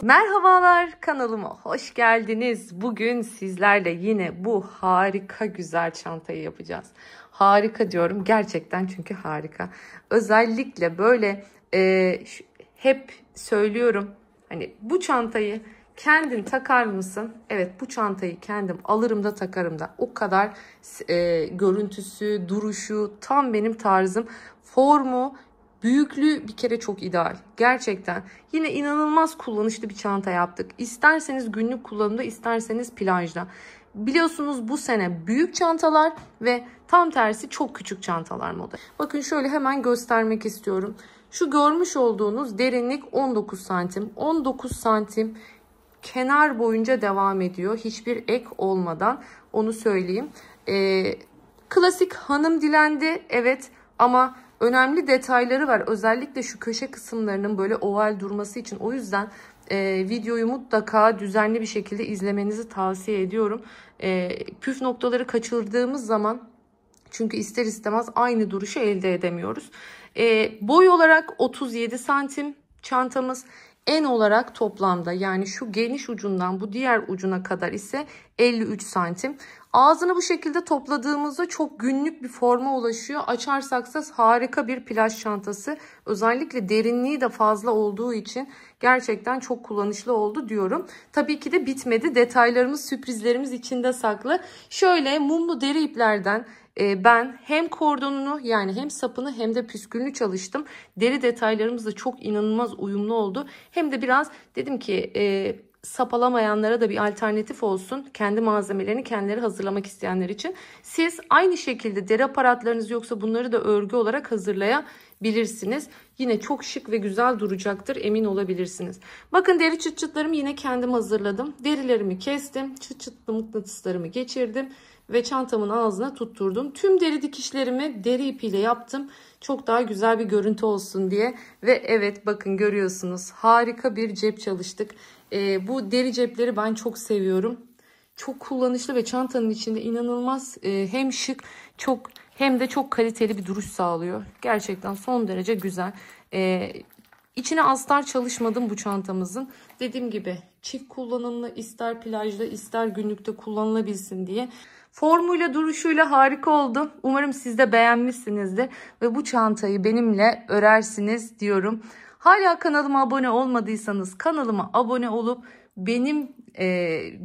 Merhabalar, kanalıma hoş geldiniz. Bugün sizlerle yine bu harika güzel çantayı yapacağız. Harika diyorum gerçekten çünkü harika. Özellikle böyle hep söylüyorum. Hani bu çantayı kendin takar mısın? Evet, bu çantayı kendim alırım da takarım da. O kadar görüntüsü, duruşu tam benim tarzım. Formu, büyüklüğü bir kere çok ideal. Gerçekten. Yine inanılmaz kullanışlı bir çanta yaptık. İsterseniz günlük kullanımda, isterseniz plajda. Biliyorsunuz bu sene büyük çantalar ve tam tersi çok küçük çantalar moda. Bakın şöyle hemen göstermek istiyorum. Şu görmüş olduğunuz derinlik 19 santim. 19 santim kenar boyunca devam ediyor. Hiçbir ek olmadan, onu söyleyeyim. Klasik hanım dilendi. Evet, ama önemli detayları var. Özellikle şu köşe kısımlarının böyle oval durması için. O yüzden videoyu mutlaka düzenli bir şekilde izlemenizi tavsiye ediyorum. Püf noktaları kaçırdığımız zaman, çünkü ister istemez aynı duruşu elde edemiyoruz. Boy olarak 37 santim çantamız. En olarak toplamda, yani şu geniş ucundan bu diğer ucuna kadar ise 53 santim. Ağzını bu şekilde topladığımızda çok günlük bir forma ulaşıyor. Açarsaksa harika bir plaj çantası. Özellikle derinliği de fazla olduğu için gerçekten çok kullanışlı oldu diyorum. Tabii ki de bitmedi. Detaylarımız, sürprizlerimiz içinde saklı. Şöyle mumlu deri iplerden ben hem kordonunu, yani hem sapını hem de püskülünü çalıştım. Deri detaylarımız da çok inanılmaz uyumlu oldu. Hem de biraz dedim ki sap alamayanlara da bir alternatif olsun. Kendi malzemelerini kendileri hazırlamak isteyenler için. Siz aynı şekilde deri aparatlarınız yoksa bunları da örgü olarak hazırlayabilirsiniz. Yine çok şık ve güzel duracaktır, emin olabilirsiniz. Bakın deri çıt çıtlarımı yine kendim hazırladım. Derilerimi kestim. Çıt çıtlı mıknatıslarımı geçirdim. Ve çantamın ağzına tutturdum. Tüm deri dikişlerimi deri ipiyle yaptım. Çok daha güzel bir görüntü olsun diye. Ve evet, bakın görüyorsunuz. Harika bir cep çalıştık. Bu deri cepleri ben çok seviyorum. Çok kullanışlı ve çantanın içinde inanılmaz hem şık hem de çok kaliteli bir duruş sağlıyor. Gerçekten son derece güzel. İçine astar çalışmadım bu çantamızın. Dediğim gibi çift kullanımlı, ister plajda ister günlükte kullanılabilsin diye. Formuyla, duruşuyla harika oldu. Umarım siz de beğenmişsinizdir ve bu çantayı benimle örersiniz diyorum. Hala kanalıma abone olmadıysanız kanalıma abone olup benim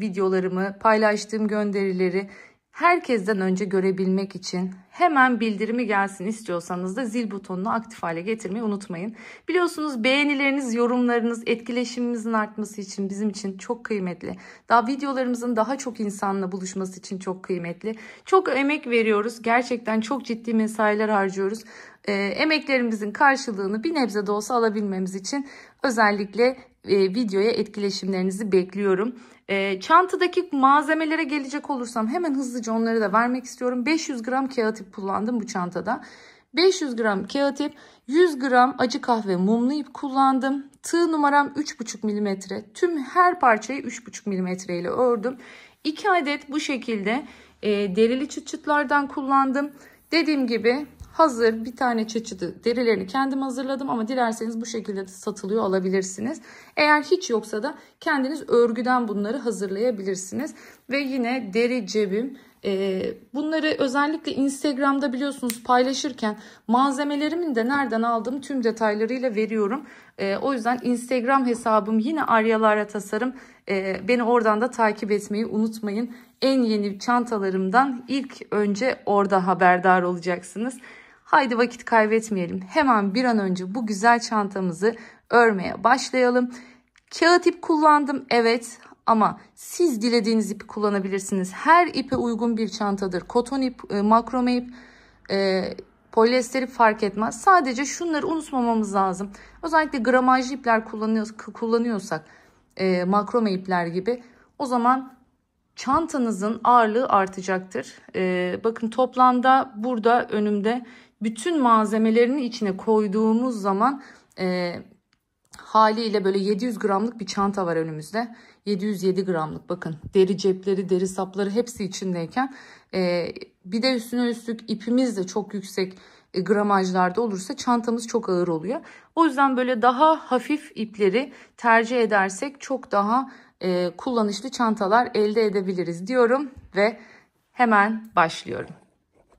videolarımı, paylaştığım gönderileri herkesten önce görebilmek için, hemen bildirimi gelsin istiyorsanız da zil butonunu aktif hale getirmeyi unutmayın. Biliyorsunuz beğenileriniz, yorumlarınız, etkileşimimizin artması için bizim için çok kıymetli. Daha videolarımızın daha çok insanla buluşması için çok kıymetli. Çok emek veriyoruz. Gerçekten çok ciddi mesailer harcıyoruz. Emeklerimizin karşılığını bir nebze de olsa alabilmemiz için özellikle videoya etkileşimlerinizi bekliyorum. Çantadaki malzemelere gelecek olursam hemen hızlıca onları da vermek istiyorum. 500 gram kağıt ip kullandım bu çantada. 500 gram kağıt ip, 100 gram acı kahve mumlu ip kullandım. Tığ numaram 3,5 mm. Tüm her parçayı 3,5 mm ile ördüm. 2 adet bu şekilde derili çıt çıtlardan kullandım. Dediğim gibi hazır bir tane çıt çıtı derilerini kendim hazırladım ama dilerseniz bu şekilde de satılıyor, alabilirsiniz. Eğer hiç yoksa da kendiniz örgüden bunları hazırlayabilirsiniz. Ve yine deri cebim. Bunları özellikle Instagram'da biliyorsunuz paylaşırken malzemelerimin de nereden aldığım tüm detaylarıyla veriyorum. O yüzden Instagram hesabım yine Aryalara Tasarım. Beni oradan da takip etmeyi unutmayın. En yeni çantalarımdan ilk önce orada haberdar olacaksınız. Haydi vakit kaybetmeyelim. Hemen bir an önce bu güzel çantamızı örmeye başlayalım. Kağıt ip kullandım, evet, ama siz dilediğiniz ipi kullanabilirsiniz. Her ipe uygun bir çantadır. Koton ip, makrome ip, polyester ip fark etmez. Sadece şunları unutmamamız lazım. Özellikle gramajlı ipler kullanıyorsak, makrome ipler gibi, o zaman çantanızın ağırlığı artacaktır. Bakın toplamda burada önümde bütün malzemelerini içine koyduğumuz zaman haliyle böyle 700 gramlık bir çanta var önümüzde. 707 gramlık, bakın deri cepleri, deri sapları hepsi içindeyken bir de üstüne üstlük ipimiz de çok yüksek gramajlarda olursa çantamız çok ağır oluyor. O yüzden böyle daha hafif ipleri tercih edersek çok daha kullanışlı çantalar elde edebiliriz diyorum ve hemen başlıyorum.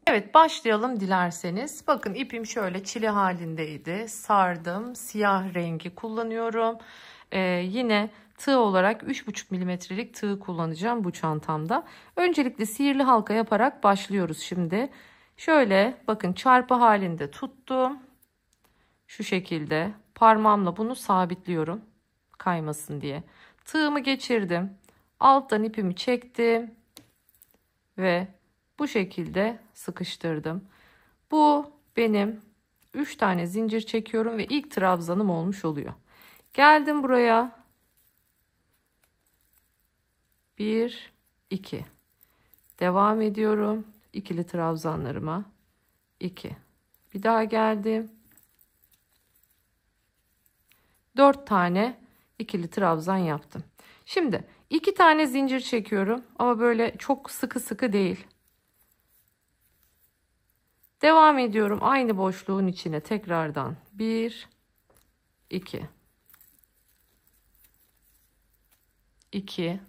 Evet, başlayalım dilerseniz. Bakın ipim şöyle çile halindeydi. Sardım. Siyah rengi kullanıyorum. Yine tığ olarak 3,5 milimetrelik tığ kullanacağım bu çantamda. Öncelikle sihirli halka yaparak başlıyoruz şimdi. Şöyle bakın çarpı halinde tuttum. Şu şekilde parmağımla bunu sabitliyorum. Kaymasın diye. Tığımı geçirdim. Alttan ipimi çektim. Ve bu şekilde sıkıştırdım. Bu benim 3 tane zincir çekiyorum ve ilk trabzanım olmuş oluyor. Geldim buraya. 1 2 devam ediyorum ikili trabzanlarıma. 2 bir daha geldim. 4 tane ikili trabzan yaptım. Şimdi 2 tane zincir çekiyorum ama böyle çok sıkı sıkı değil. Devam ediyorum aynı boşluğun içine tekrardan 1 2 2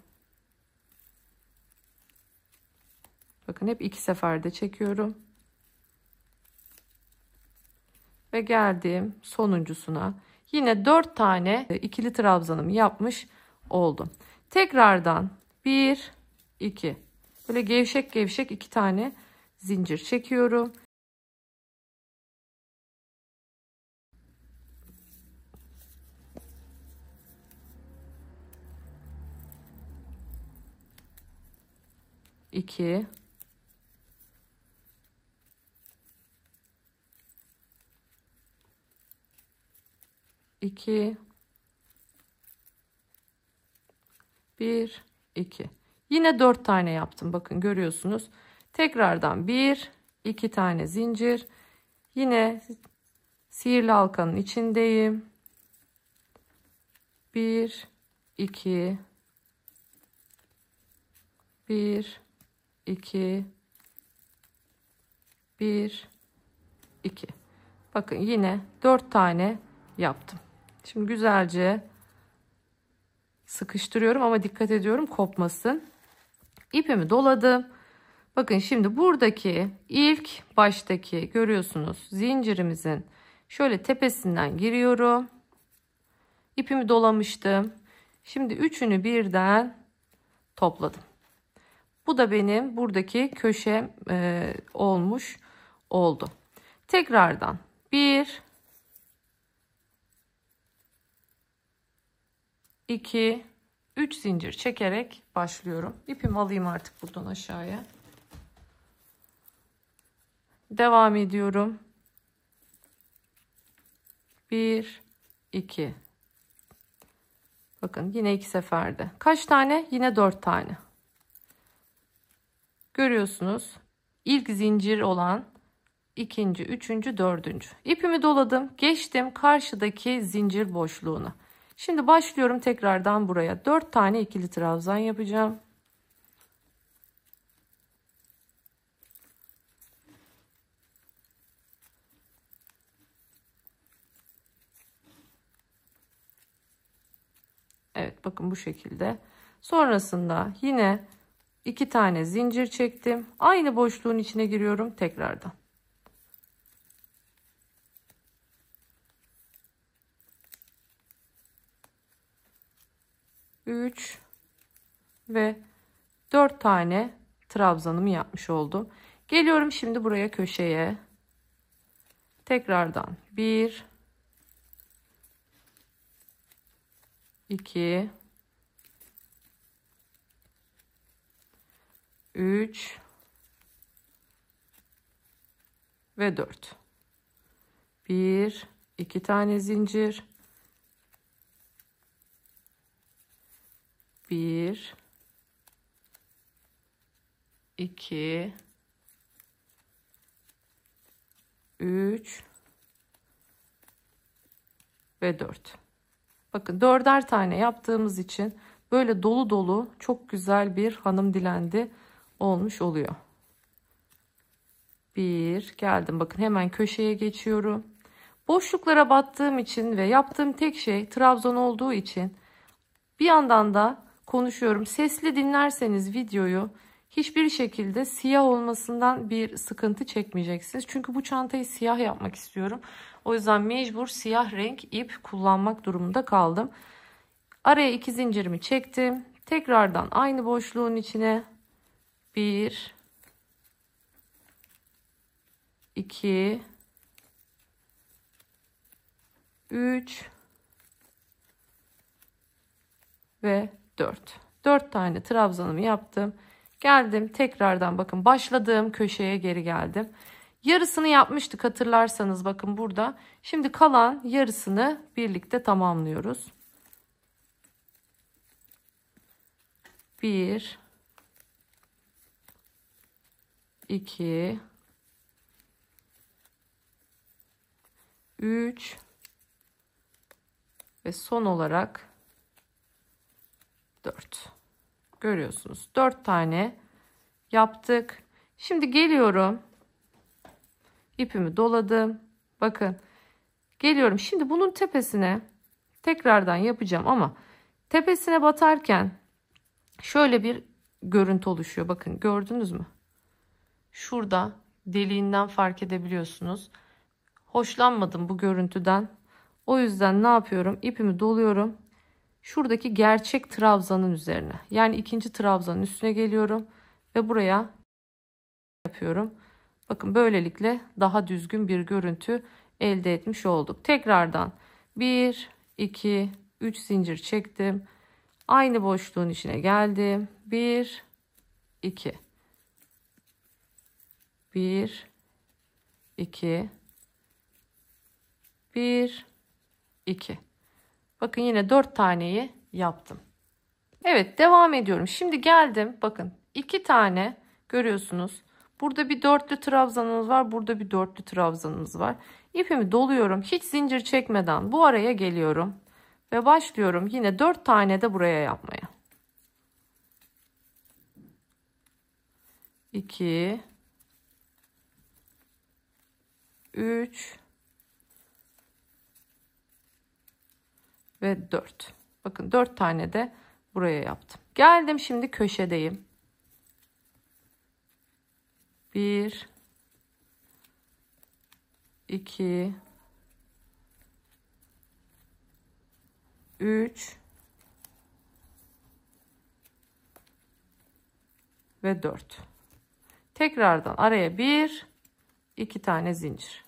bakın hep 2 seferde çekiyorum ve geldim sonuncusuna. Yine 4 tane ikili trabzanımı yapmış oldum. Tekrardan 1 2 böyle gevşek gevşek 2 tane zincir çekiyorum. İki, iki, bir, iki. Yine 4 tane yaptım. Bakın görüyorsunuz. Tekrardan 1, 2 tane zincir. Yine sihirli halkanın içindeyim. 1, 2, 1, 2, 1, 2. Bakın yine 4 tane yaptım. Şimdi güzelce sıkıştırıyorum ama dikkat ediyorum kopmasın. İpimi doladım. Bakın şimdi buradaki ilk baştaki görüyorsunuz zincirimizin şöyle tepesinden giriyorum. İpimi dolamıştım. Şimdi üçünü birden topladım. Bu da benim buradaki köşem olmuş oldu. Tekrardan 1 2 3 zincir çekerek başlıyorum. İpimi alayım artık buradan aşağıya. Devam ediyorum. 1 2 bakın yine 2 seferde. Kaç tane? Yine 4 tane. Görüyorsunuz. İlk zincir olan ikinci, üçüncü, dördüncü. İpimi doladım. Geçtim karşıdaki zincir boşluğuna. Şimdi başlıyorum tekrardan buraya. 4 tane ikili trabzan yapacağım. Evet bakın bu şekilde. Sonrasında yine 2 tane zincir çektim. Aynı boşluğun içine giriyorum tekrardan. Üç ve 4 tane trabzanımı yapmış oldum. Geliyorum şimdi buraya köşeye. Tekrardan 1 2 3 ve 4. 1 2 tane zincir. 1 2 3 ve 4. Bakın 4'er tane yaptığımız için böyle dolu dolu çok güzel bir hanım dilendi olmuş oluyor. Bir geldim, bakın hemen köşeye geçiyorum. Boşluklara battığım için ve yaptığım tek şey trabzan olduğu için bir yandan da konuşuyorum. Sesli dinlerseniz videoyu hiçbir şekilde siyah olmasından bir sıkıntı çekmeyeceksiniz. Çünkü bu çantayı siyah yapmak istiyorum. O yüzden mecbur siyah renk ip kullanmak durumunda kaldım. Araya 2 zincirimi çektim. Tekrardan aynı boşluğun içine 1 2 3 ve 4. 4 tane trabzanımı yaptım. Geldim tekrardan, bakın başladığım köşeye geri geldim. Yarısını yapmıştık hatırlarsanız, bakın burada. Şimdi kalan yarısını birlikte tamamlıyoruz. 1 2 3 ve son olarak 4. Görüyorsunuz, 4 tane yaptık. Şimdi geliyorum, ipimi doladım, bakın geliyorum. Şimdi bunun tepesine tekrardan yapacağım ama tepesine batarken şöyle bir görüntü oluşuyor. Bakın, gördünüz mü? Şurada deliğinden fark edebiliyorsunuz. Hoşlanmadım bu görüntüden. O yüzden ne yapıyorum? İpimi doluyorum. Şuradaki gerçek trabzanın üzerine, yani ikinci trabzanın üstüne geliyorum ve buraya yapıyorum. Bakın, böylelikle daha düzgün bir görüntü elde etmiş olduk. Tekrardan 1 2 3 zincir çektim. Aynı boşluğun içine geldim. 1 2 1 2 1 2. Bakın, yine 4 taneyi yaptım. Evet, devam ediyorum. Şimdi geldim, bakın 2 tane görüyorsunuz. Burada bir dörtlü trabzanımız var. Burada bir dörtlü trabzanımız var. İpimi doluyorum. Hiç zincir çekmeden bu araya geliyorum. Ve başlıyorum yine 4 tane de buraya yapmaya. 2 3 ve 4. Bakın, 4 tane de buraya yaptım. Geldim, şimdi köşedeyim. 1 2 3 ve 4. Tekrardan araya 1 2 tane zincir.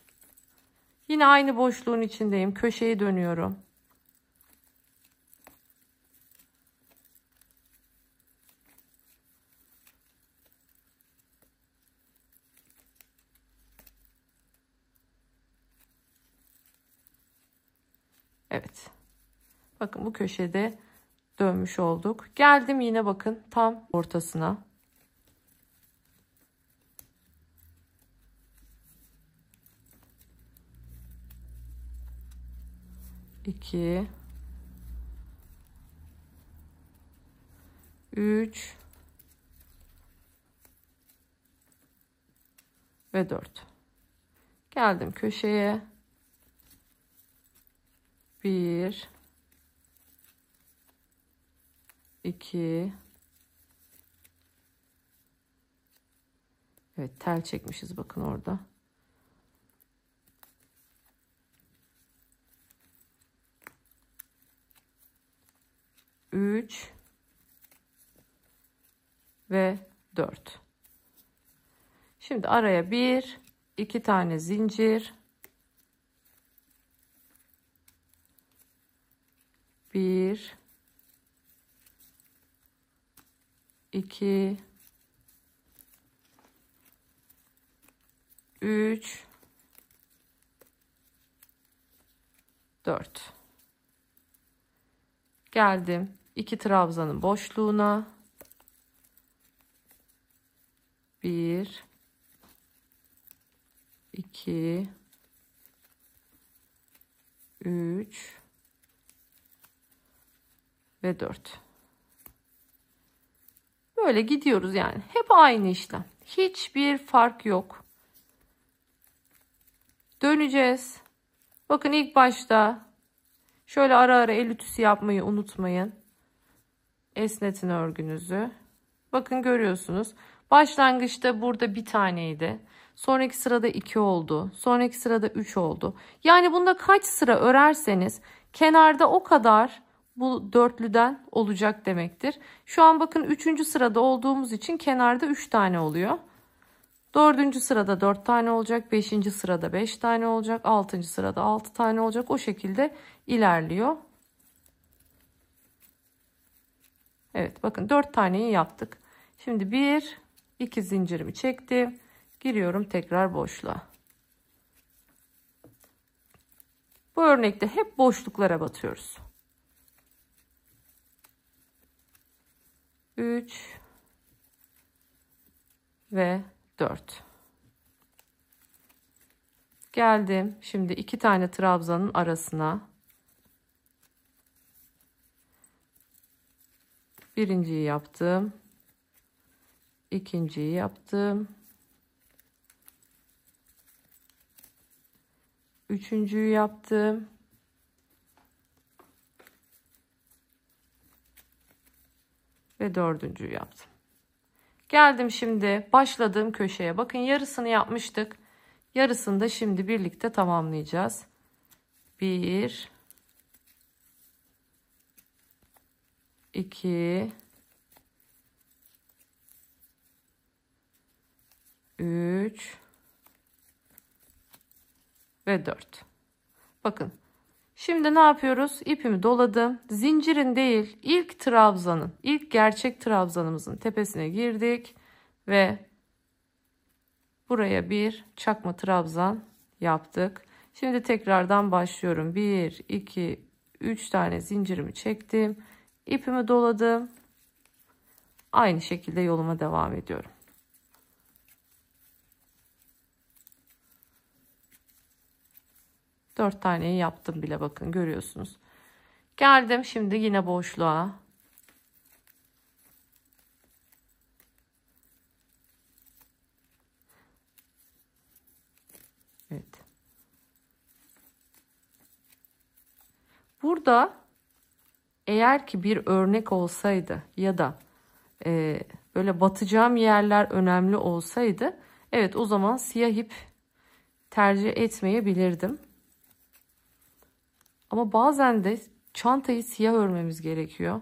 Yine aynı boşluğun içindeyim. Köşeyi dönüyorum. Evet. Bakın, bu köşede dönmüş olduk. Geldim yine, bakın tam ortasına. İki, üç ve 4. Geldim köşeye. 1 2. Evet, tel çekmişiz bakın orada. 3 ve 4. Şimdi araya 1 2 tane zincir, 1 2 3 4. Geldim 2 trabzanın boşluğuna. 1 2 3 ve 4. Böyle gidiyoruz yani. Hep aynı işlem. Hiçbir fark yok. döneceğiz. Bakın ilk başta şöyle ara ara el ütüsü yapmayı unutmayın. Esnetin örgünüzü. Bakın görüyorsunuz. Başlangıçta burada bir taneydi. Sonraki sırada 2 oldu. Sonraki sırada 3 oldu. Yani bunda kaç sıra örerseniz kenarda o kadar bu dörtlüden olacak demektir. Şu an bakın 3. sırada olduğumuz için kenarda 3 tane oluyor. 4. sırada 4 tane olacak. 5. sırada 5 tane olacak. 6. sırada 6 tane olacak. O şekilde ilerliyor. Evet bakın 4 taneyi yaptık. Şimdi 1, 2 zincirimi çektim. Giriyorum tekrar boşluğa. Bu örnekte hep boşluklara batıyoruz. 3 ve 4. Geldim. Şimdi 2 tane trabzanın arasına. Birinciyi yaptım. İkinciyi yaptım. Üçüncüyü yaptım. Ve dördüncüyü yaptım. Geldim şimdi başladığım köşeye. Bakın yarısını yapmıştık. Yarısını da şimdi birlikte tamamlayacağız. 1 2 3 ve 4. Bakın. Şimdi ne yapıyoruz? İpimi doladım. Zincirin değil, ilk trabzanın, ilk gerçek trabzanımızın tepesine girdik ve buraya bir çakma trabzan yaptık. Şimdi tekrardan başlıyorum. 1 2 3 tane zincirimi çektim. İpimi doladım. Aynı şekilde yoluma devam ediyorum. Dört taneyi yaptım bile, bakın görüyorsunuz. Geldim şimdi yine boşluğa. Evet. Burada eğer ki bir örnek olsaydı ya da böyle batacağım yerler önemli olsaydı, evet o zaman siyah ip tercih etmeyebilirdim. Ama bazen de çantayı siyah örmemiz gerekiyor.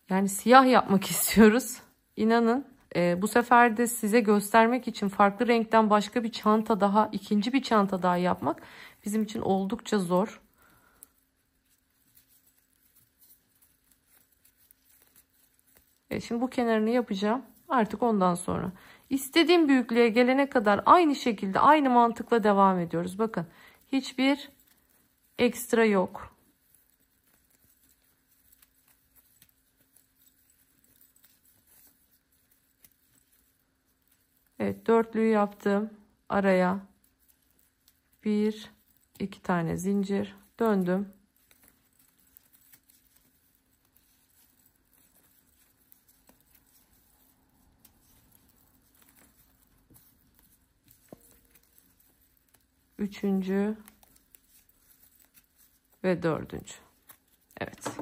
Yani siyah yapmak istiyoruz. İnanın bu sefer de size göstermek için farklı renkten başka bir çanta daha, ikinci bir çanta daha yapmak bizim için oldukça zor. Şimdi bu kenarını yapacağım. Artık ondan sonra istediğim büyüklüğe gelene kadar aynı şekilde, aynı mantıkla devam ediyoruz. Bakın hiçbir ekstra yok. Evet, dörtlüyü yaptım. Araya 1 2 tane zincir döndüm. Üçüncü ve dördüncü. Evet.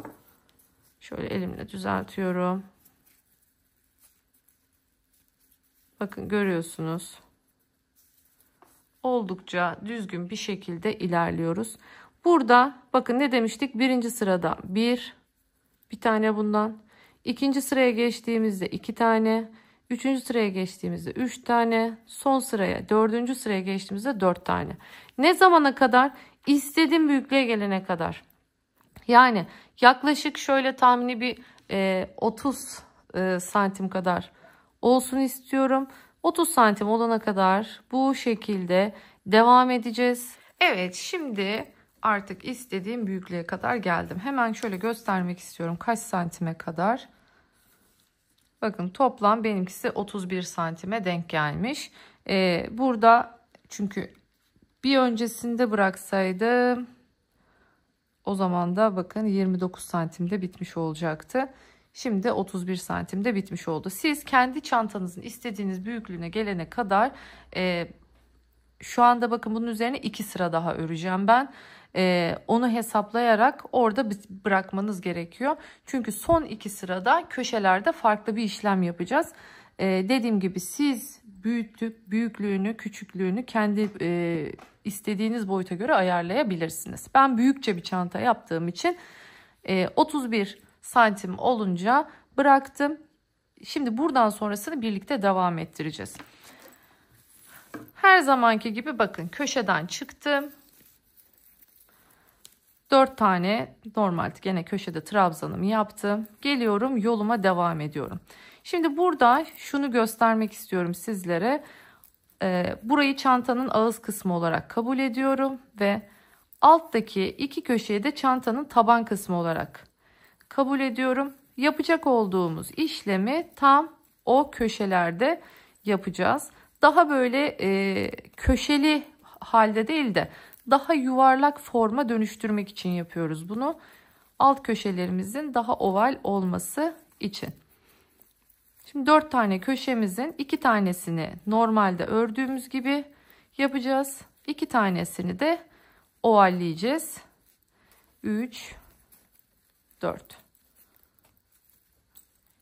Şöyle elimle düzeltiyorum. Bakın görüyorsunuz. Oldukça düzgün bir şekilde ilerliyoruz. Burada bakın ne demiştik? Birinci sırada bir tane bundan. İkinci sıraya geçtiğimizde 2 tane. Üçüncü sıraya geçtiğimizde 3 tane. Son sıraya, dördüncü sıraya geçtiğimizde 4 tane. Ne zamana kadar? İstediğim büyüklüğe gelene kadar. Yani yaklaşık şöyle tahmini bir 30 santim kadar olsun istiyorum. 30 santim olana kadar bu şekilde devam edeceğiz. Evet, şimdi artık istediğim büyüklüğe kadar geldim. Hemen şöyle göstermek istiyorum kaç santime kadar. Bakın toplam benimkisi 31 santime denk gelmiş. Burada çünkü bir öncesinde bıraksaydım o zaman da bakın 29 santimde bitmiş olacaktı. Şimdi 31 santimde bitmiş oldu. Siz kendi çantanızın istediğiniz büyüklüğüne gelene kadar şu anda bakın bunun üzerine 2 sıra daha öreceğim ben. Onu hesaplayarak orada bırakmanız gerekiyor. Çünkü son 2 sırada köşelerde farklı bir işlem yapacağız. Dediğim gibi siz büyüklüğünü, küçüklüğünü kendi istediğiniz boyuta göre ayarlayabilirsiniz. Ben büyükçe bir çanta yaptığım için 31 santim olunca bıraktım. Şimdi buradan sonrasını birlikte devam ettireceğiz. Her zamanki gibi bakın köşeden çıktım. 4 tane normal gene köşede trabzanımı yaptım. Geliyorum, yoluma devam ediyorum. Şimdi burada şunu göstermek istiyorum sizlere. Burayı çantanın ağız kısmı olarak kabul ediyorum ve alttaki 2 köşeyi de çantanın taban kısmı olarak kabul ediyorum. Yapacak olduğumuz işlemi tam o köşelerde yapacağız. Daha böyle köşeli halde değil de daha yuvarlak forma dönüştürmek için yapıyoruz bunu. Alt köşelerimizin daha oval olması için. Şimdi 4 tane köşemizin 2 tanesini normalde ördüğümüz gibi yapacağız. 2 tanesini de ovalleyeceğiz. 3, 4.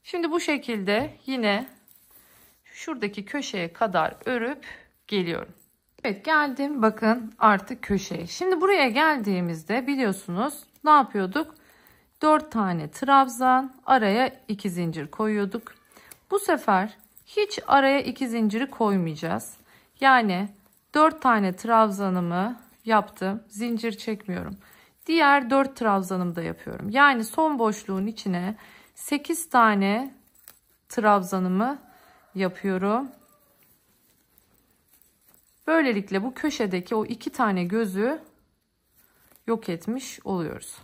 Şimdi bu şekilde yine şuradaki köşeye kadar örüp geliyorum. Evet, geldim bakın artık köşeye. Şimdi buraya geldiğimizde biliyorsunuz ne yapıyorduk? 4 tane trabzan, araya 2 zincir koyuyorduk. Bu sefer hiç araya 2 zinciri koymayacağız. Yani 4 tane trabzanımı yaptım, zincir çekmiyorum. Diğer 4 trabzanımı da yapıyorum. Yani son boşluğun içine 8 tane trabzanımı yapıyorum. Böylelikle bu köşedeki o 2 tane gözü yok etmiş oluyoruz.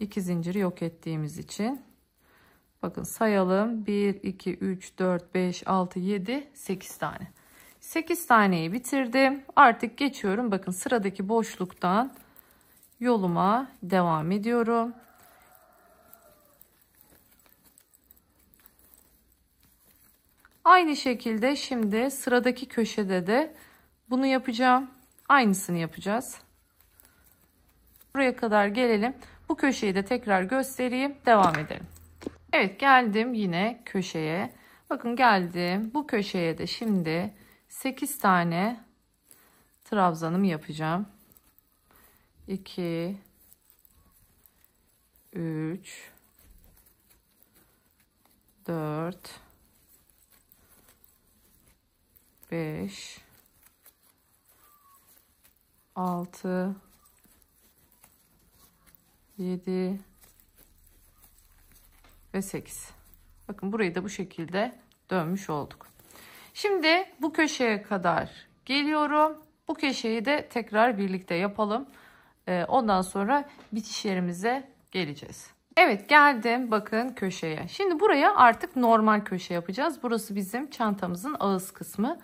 2 zinciri yok ettiğimiz için. Bakın sayalım. 1, 2, 3, 4, 5, 6, 7, 8 tane. 8 taneyi bitirdim. Artık geçiyorum. Bakın sıradaki boşluktan yoluma devam ediyorum. Aynı şekilde şimdi sıradaki köşede de bunu yapacağım. Aynısını yapacağız. Buraya kadar gelelim. Bu köşeyi de tekrar göstereyim. Devam edelim. Evet, geldim yine köşeye. Bakın geldim. Bu köşeye de şimdi 8 tane trabzanımı yapacağım. 2, 3, 4, 5, 6, 7 ve 8. Bakın burayı da bu şekilde dönmüş olduk. Şimdi bu köşeye kadar geliyorum. Bu köşeyi de tekrar birlikte yapalım. Ondan sonra bitiş yerimize geleceğiz. Evet, geldim bakın köşeye. Şimdi buraya artık normal köşe yapacağız. Burası bizim çantamızın ağız kısmı.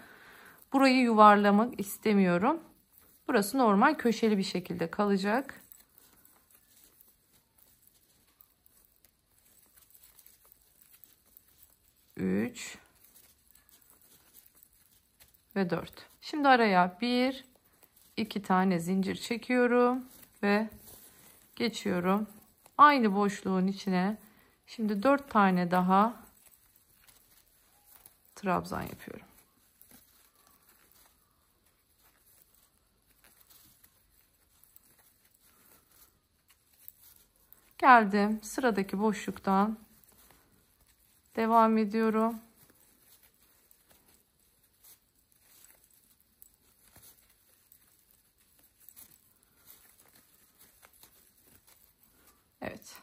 Burayı yuvarlamak istemiyorum. Burası normal köşeli bir şekilde kalacak. Üç ve 4. Şimdi araya 1, 2 tane zincir çekiyorum ve geçiyorum. Aynı boşluğun içine şimdi 4 tane daha trabzan yapıyorum. Geldim sıradaki boşluktan devam ediyorum. Evet.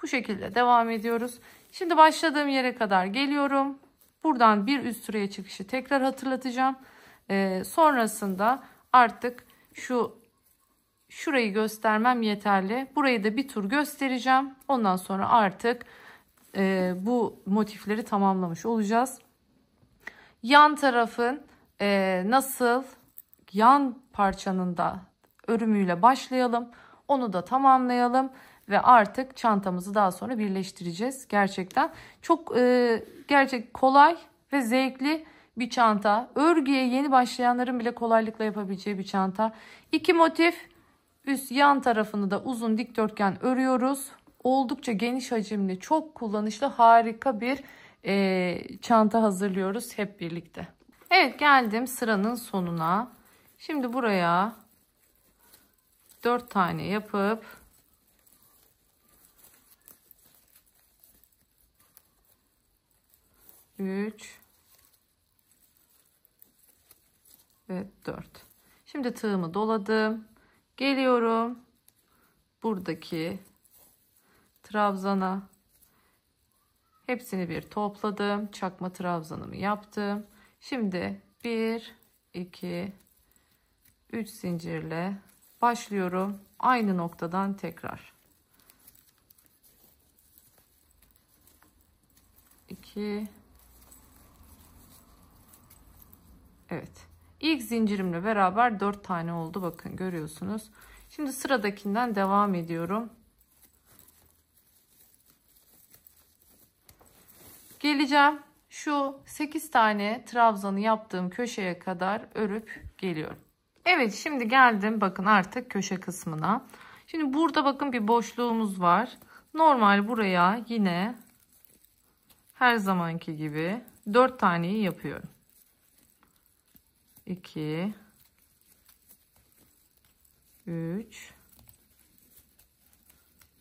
Bu şekilde devam ediyoruz. Şimdi başladığım yere kadar geliyorum. Buradan bir üst sıraya çıkışı tekrar hatırlatacağım. Sonrasında artık şurayı göstermem yeterli. Burayı da bir tur göstereceğim. Ondan sonra artık bu motifleri tamamlamış olacağız. Yan tarafın nasıl yan parçanın da örümüyle başlayalım. Onu da tamamlayalım ve artık çantamızı daha sonra birleştireceğiz. Gerçekten çok kolay ve zevkli bir çanta. Örgüye yeni başlayanların bile kolaylıkla yapabileceği bir çanta. 2 motif, üst yan tarafını da uzun dikdörtgen örüyoruz. Oldukça geniş hacimli, çok kullanışlı, harika bir çanta hazırlıyoruz hep birlikte. Evet, geldim sıranın sonuna. Şimdi buraya 4 tane yapıp üç ve 4. Şimdi tığımı doladım. Geliyorum. Buradaki trabzana hepsini bir topladım. Çakma trabzanımı yaptım. Şimdi 1, 2, 3 zincirle başlıyorum. Aynı noktadan tekrar. 2. Evet. İlk zincirimle beraber 4 tane oldu. Bakın görüyorsunuz. Şimdi sıradakinden devam ediyorum. Geleceğim. Şu 8 tane trabzanı yaptığım köşeye kadar örüp geliyorum. Evet, şimdi geldim bakın artık köşe kısmına. Şimdi burada bakın bir boşluğumuz var. Normal buraya yine her zamanki gibi 4 taneyi yapıyorum. 2 3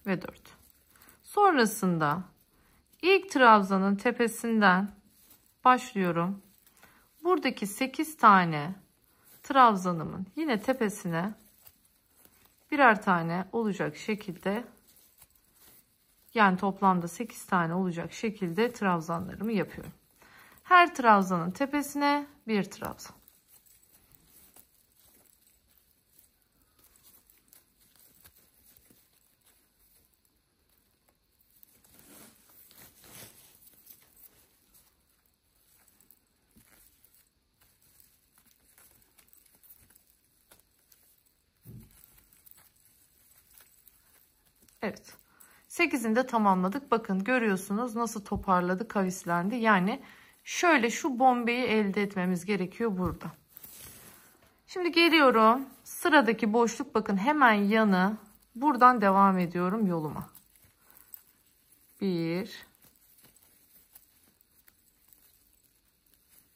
ve 4. Sonrasında ilk trabzanın tepesinden başlıyorum. Buradaki 8 tane trabzanımın yine tepesine birer tane olacak şekilde, yani toplamda 8 tane olacak şekilde trabzanlarımı yapıyorum. Her trabzanın tepesine bir trabzan. Evet. 8'ini de tamamladık. Bakın görüyorsunuz nasıl toparladı, kavislendi. Yani şöyle şu bombeyi elde etmemiz gerekiyor burada. Şimdi geliyorum. Sıradaki boşluk bakın hemen yanı. Buradan devam ediyorum yoluma. 1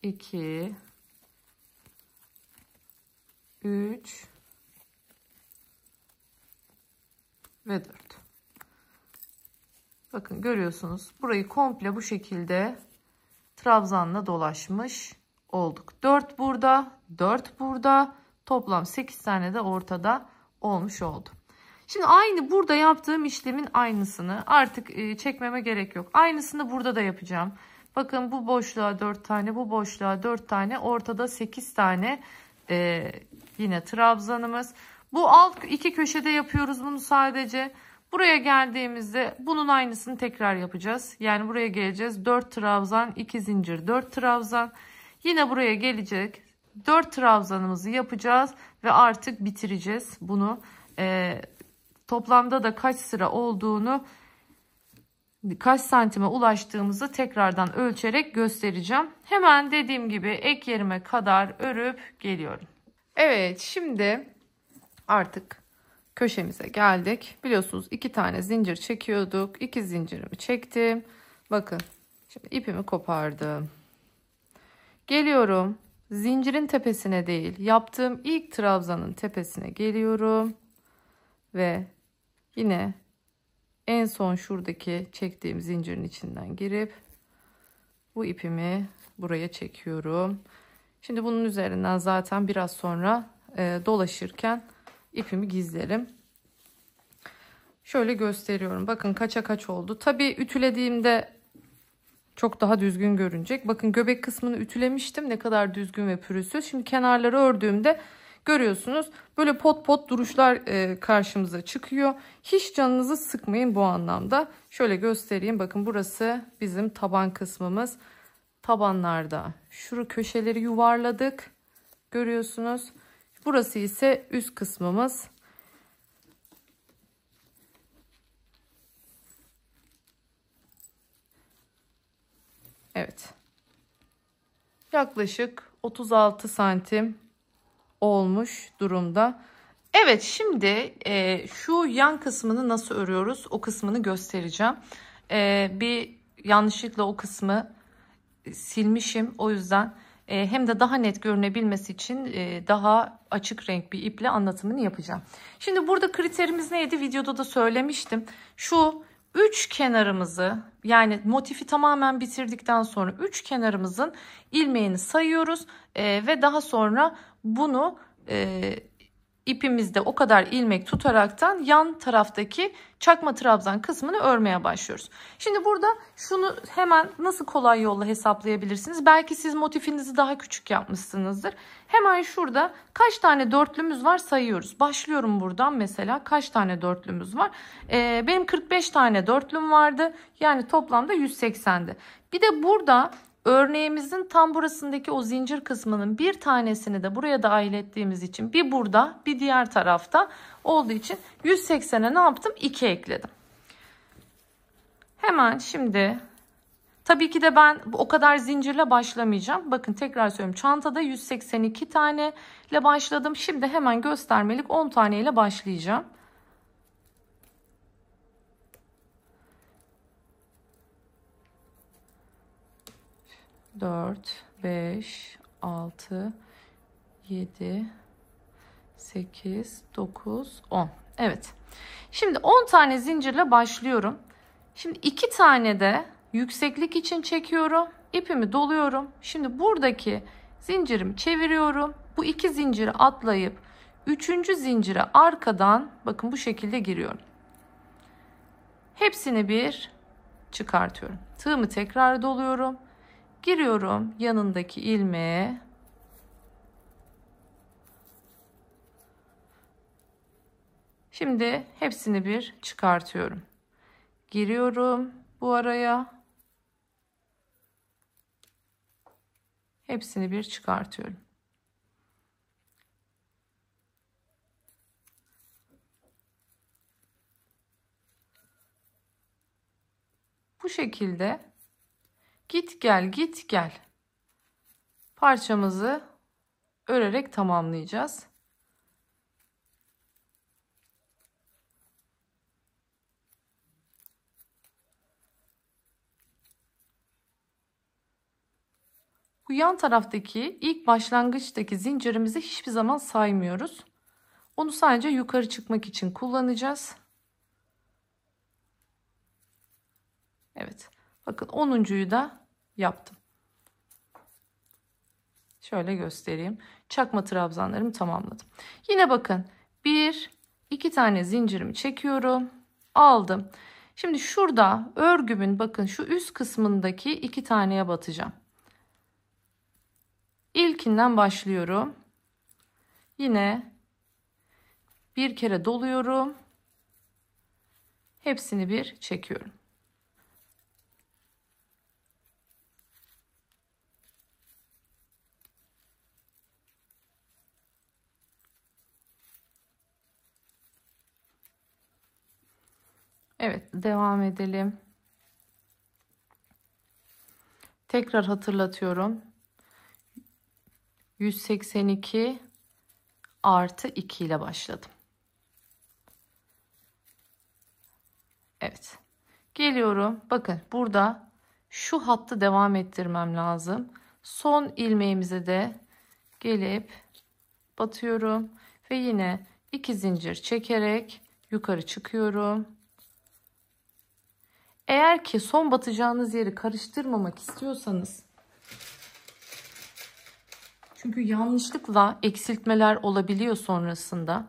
2 3 ve 4. Bakın görüyorsunuz. Burayı komple bu şekilde trabzanla dolaşmış olduk. 4 burada, 4 burada. Toplam 8 tane de ortada olmuş oldu. Şimdi aynı burada yaptığım işlemin aynısını artık çekmeme gerek yok. Aynısını burada da yapacağım. Bakın bu boşluğa 4 tane, bu boşluğa 4 tane, ortada 8 tane yine trabzanımız. Bu alt iki köşede yapıyoruz bunu sadece. Buraya geldiğimizde bunun aynısını tekrar yapacağız. Yani buraya geleceğiz. 4 trabzan, 2 zincir, 4 trabzan. Yine buraya gelecek. 4 trabzanımızı yapacağız ve artık bitireceğiz bunu. Toplamda da kaç sıra olduğunu, kaç santime ulaştığımızı tekrardan ölçerek göstereceğim. Hemen dediğim gibi ek yerime kadar örüp geliyorum. Evet, şimdi artık köşemize geldik. Biliyorsunuz 2 tane zincir çekiyorduk. 2 zincirimi çektim. Bakın şimdi ipimi kopardım. Geliyorum. Zincirin tepesine değil, yaptığım ilk trabzanın tepesine geliyorum. Ve yine en son şuradaki çektiğim zincirin içinden girip bu ipimi buraya çekiyorum. Şimdi bunun üzerinden zaten biraz sonra dolaşırken ipimi gizlerim. Şöyle gösteriyorum. Bakın kaça kaç oldu. Tabii ütülediğimde çok daha düzgün görünecek. Bakın göbek kısmını ütülemiştim. Ne kadar düzgün ve pürüzsüz. Şimdi kenarları ördüğümde görüyorsunuz böyle pot pot duruşlar karşımıza çıkıyor. Hiç canınızı sıkmayın bu anlamda. Şöyle göstereyim. Bakın burası bizim taban kısmımız. Tabanlarda şu köşeleri yuvarladık. Görüyorsunuz. Burası ise üst kısmımız. Evet. yaklaşık 36 santim olmuş durumda. Evet, şimdi şu yan kısmını nasıl örüyoruz o kısmını göstereceğim. Bir yanlışlıkla o kısmı silmişim, o yüzden hem de daha net görünebilmesi için daha açık renk bir iple anlatımını yapacağım. Şimdi burada kriterimiz neydi? Videoda da söylemiştim. Şu üç kenarımızı, yani motifi tamamen bitirdikten sonra üç kenarımızın ilmeğini sayıyoruz ve daha sonra bunu ipimizde o kadar ilmek tutaraktan yan taraftaki çakma trabzan kısmını örmeye başlıyoruz. Şimdi burada şunu hemen nasıl kolay yolla hesaplayabilirsiniz? Belki siz motifinizi daha küçük yapmışsınızdır. Hemen şurada kaç tane dörtlümüz var sayıyoruz. Başlıyorum buradan, mesela kaç tane dörtlümüz var? Benim 45 tane dörtlüm vardı. Yani toplamda 180'di. Bir de burada örneğimizin tam burasındaki o zincir kısmının bir tanesini de buraya dahil ettiğimiz için, bir burada bir diğer tarafta olduğu için 180'e ne yaptım? 2 ekledim. Hemen şimdi tabii ki de ben o kadar zincirle başlamayacağım. Bakın tekrar söylüyorum, çantada 182 tane ile başladım. Şimdi hemen göstermelik 10 tane ile başlayacağım. Dört, 5, 6, 7, 8, 9, 10. Evet. Şimdi 10 tane zincirle başlıyorum. Şimdi 2 tane de yükseklik için çekiyorum. İpimi doluyorum. Şimdi buradaki zincirimi çeviriyorum. Bu 2 zinciri atlayıp 3. zincire arkadan bakın bu şekilde giriyorum. Hepsini bir çıkartıyorum. Tığımı tekrar doluyorum. Giriyorum yanındaki ilmeğe. Şimdi hepsini bir çıkartıyorum. Giriyorum bu araya. Hepsini bir çıkartıyorum. Bu şekilde git gel git gel parçamızı örerek tamamlayacağız. Bu yan taraftaki ilk başlangıçtaki zincirimizi hiçbir zaman saymıyoruz. Onu sadece yukarı çıkmak için kullanacağız. Evet. Bakın 10'uncuyu da yaptım. Şöyle göstereyim. Çakma trabzanlarımı tamamladım. Yine bakın 1, 2 tane zincirimi çekiyorum. Aldım. Şimdi şurada örgümün bakın şu üst kısmındaki 2 taneye batacağım. İlkinden başlıyorum. Yine bir kere doluyorum. Hepsini bir çekiyorum. Evet, devam edelim. Tekrar hatırlatıyorum. 182 artı 2 ile başladım. Evet. Geliyorum. Bakın burada şu hattı devam ettirmem lazım. Son ilmeğimize de gelip batıyorum ve yine 2 zincir çekerek yukarı çıkıyorum. Eğer ki son batacağınız yeri karıştırmamak istiyorsanız, çünkü yanlışlıkla eksiltmeler olabiliyor sonrasında.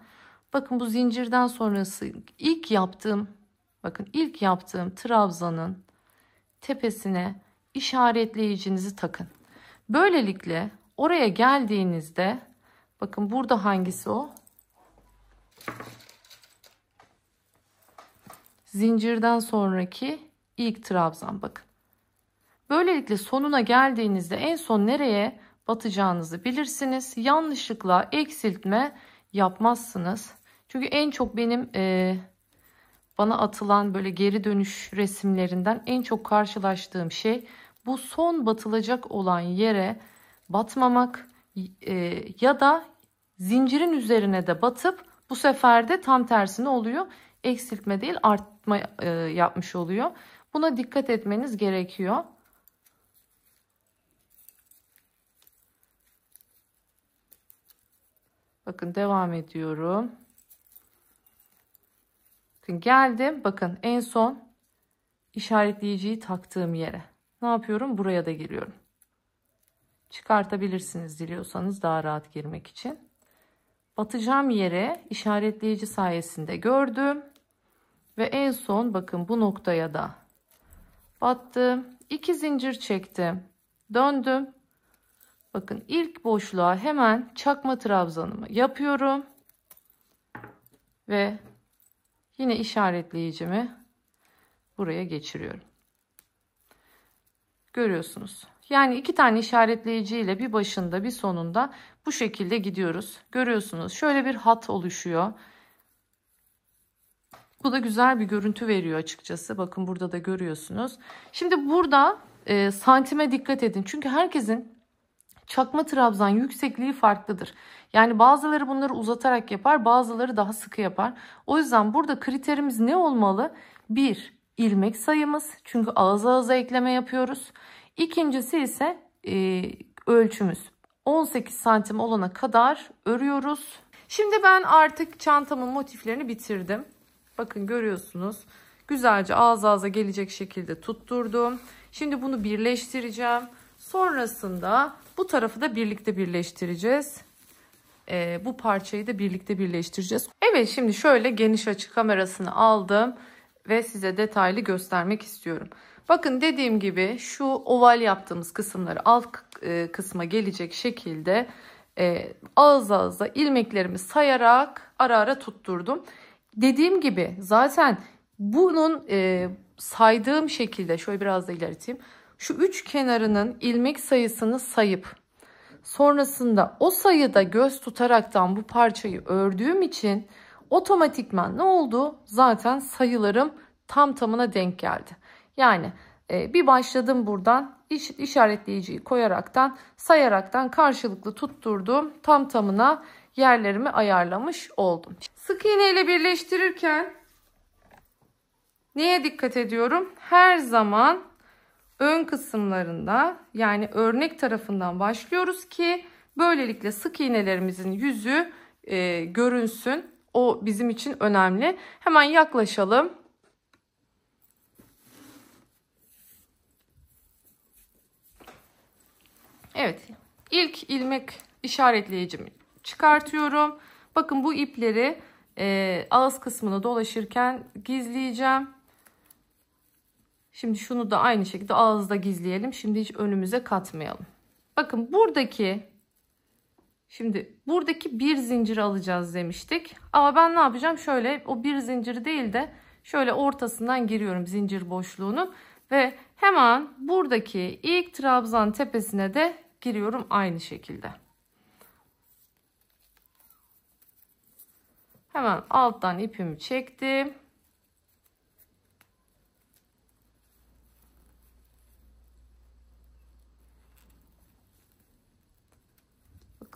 Bakın bu zincirden sonrası ilk yaptığım trabzanın tepesine işaretleyicinizi takın. Böylelikle oraya geldiğinizde bakın burada hangisi o? Zincirden sonraki ilk trabzan bakın. Böylelikle sonuna geldiğinizde en son nereye batacağınızı bilirsiniz. Yanlışlıkla eksiltme yapmazsınız. Çünkü en çok benim bana atılan böyle geri dönüş resimlerinden en çok karşılaştığım şey bu son batılacak olan yere batmamak ya da zincirin üzerine de batıp bu sefer de tam tersine oluyor. Eksiltme değil, artma yapmış oluyor. Buna dikkat etmeniz gerekiyor. Bakın devam ediyorum. Bakın geldim. Bakın en son işaretleyiciyi taktığım yere. Ne yapıyorum? Buraya da giriyorum. Çıkartabilirsiniz diliyorsanız daha rahat girmek için. Batacağım yere işaretleyici sayesinde gördüm. Ve en son bakın bu noktaya da battım. 2 zincir çektim. Döndüm. Bakın ilk boşluğa hemen çakma trabzanımı yapıyorum. Ve yine işaretleyicimi buraya geçiriyorum. Görüyorsunuz. Yani 2 tane işaretleyici ile bir başında bir sonunda bu şekilde gidiyoruz. Görüyorsunuz. Şöyle bir hat oluşuyor. Bu da güzel bir görüntü veriyor açıkçası. Bakın burada da görüyorsunuz. Şimdi burada santime dikkat edin. Çünkü herkesin çakma trabzan yüksekliği farklıdır. Yani bazıları bunları uzatarak yapar, bazıları daha sıkı yapar. O yüzden burada kriterimiz ne olmalı? 1. ilmek sayımız. Çünkü ağız ağza ekleme yapıyoruz. İkincisi ise ölçümüz. 18 santim olana kadar örüyoruz. Şimdi ben artık çantamın motiflerini bitirdim. Bakın görüyorsunuz. Güzelce ağız ağza gelecek şekilde tutturdum. Şimdi bunu birleştireceğim. Sonrasında bu tarafı da birlikte birleştireceğiz. Bu parçayı da birlikte birleştireceğiz. Evet, şimdi şöyle geniş açı kamerasını aldım ve size detaylı göstermek istiyorum. Bakın dediğim gibi şu oval yaptığımız kısımları alt kısma gelecek şekilde ağız ağza ilmeklerimi sayarak ara ara tutturdum. Dediğim gibi zaten bunun saydığım şekilde şöyle biraz da ilerleteyim. Şu üç kenarının ilmek sayısını sayıp sonrasında o sayıda göz tutaraktan bu parçayı ördüğüm için otomatikman ne oldu? Zaten sayılarım tam tamına denk geldi. Yani bir başladım buradan işaretleyiciyi koyaraktan sayaraktan karşılıklı tutturdum. Tam tamına yerlerimi ayarlamış oldum. Sık iğne ile birleştirirken neye dikkat ediyorum? Her zaman ön kısımlarında yani örnek tarafından başlıyoruz ki böylelikle sık iğnelerimizin yüzü görünsün. O bizim için önemli. Hemen yaklaşalım. Evet, ilk ilmek işaretleyicimi çıkartıyorum. Bakın bu ipleri ağız kısmını dolaşırken gizleyeceğim. Şimdi şunu da aynı şekilde ağızda gizleyelim. Şimdi hiç önümüze katmayalım. Bakın buradaki bir zincir alacağız demiştik. Ama ben ne yapacağım? Şöyle o bir zinciri değil de şöyle ortasından giriyorum zincir boşluğunu. Ve hemen buradaki ilk trabzan tepesine de giriyorum aynı şekilde. Hemen alttan ipimi çektim.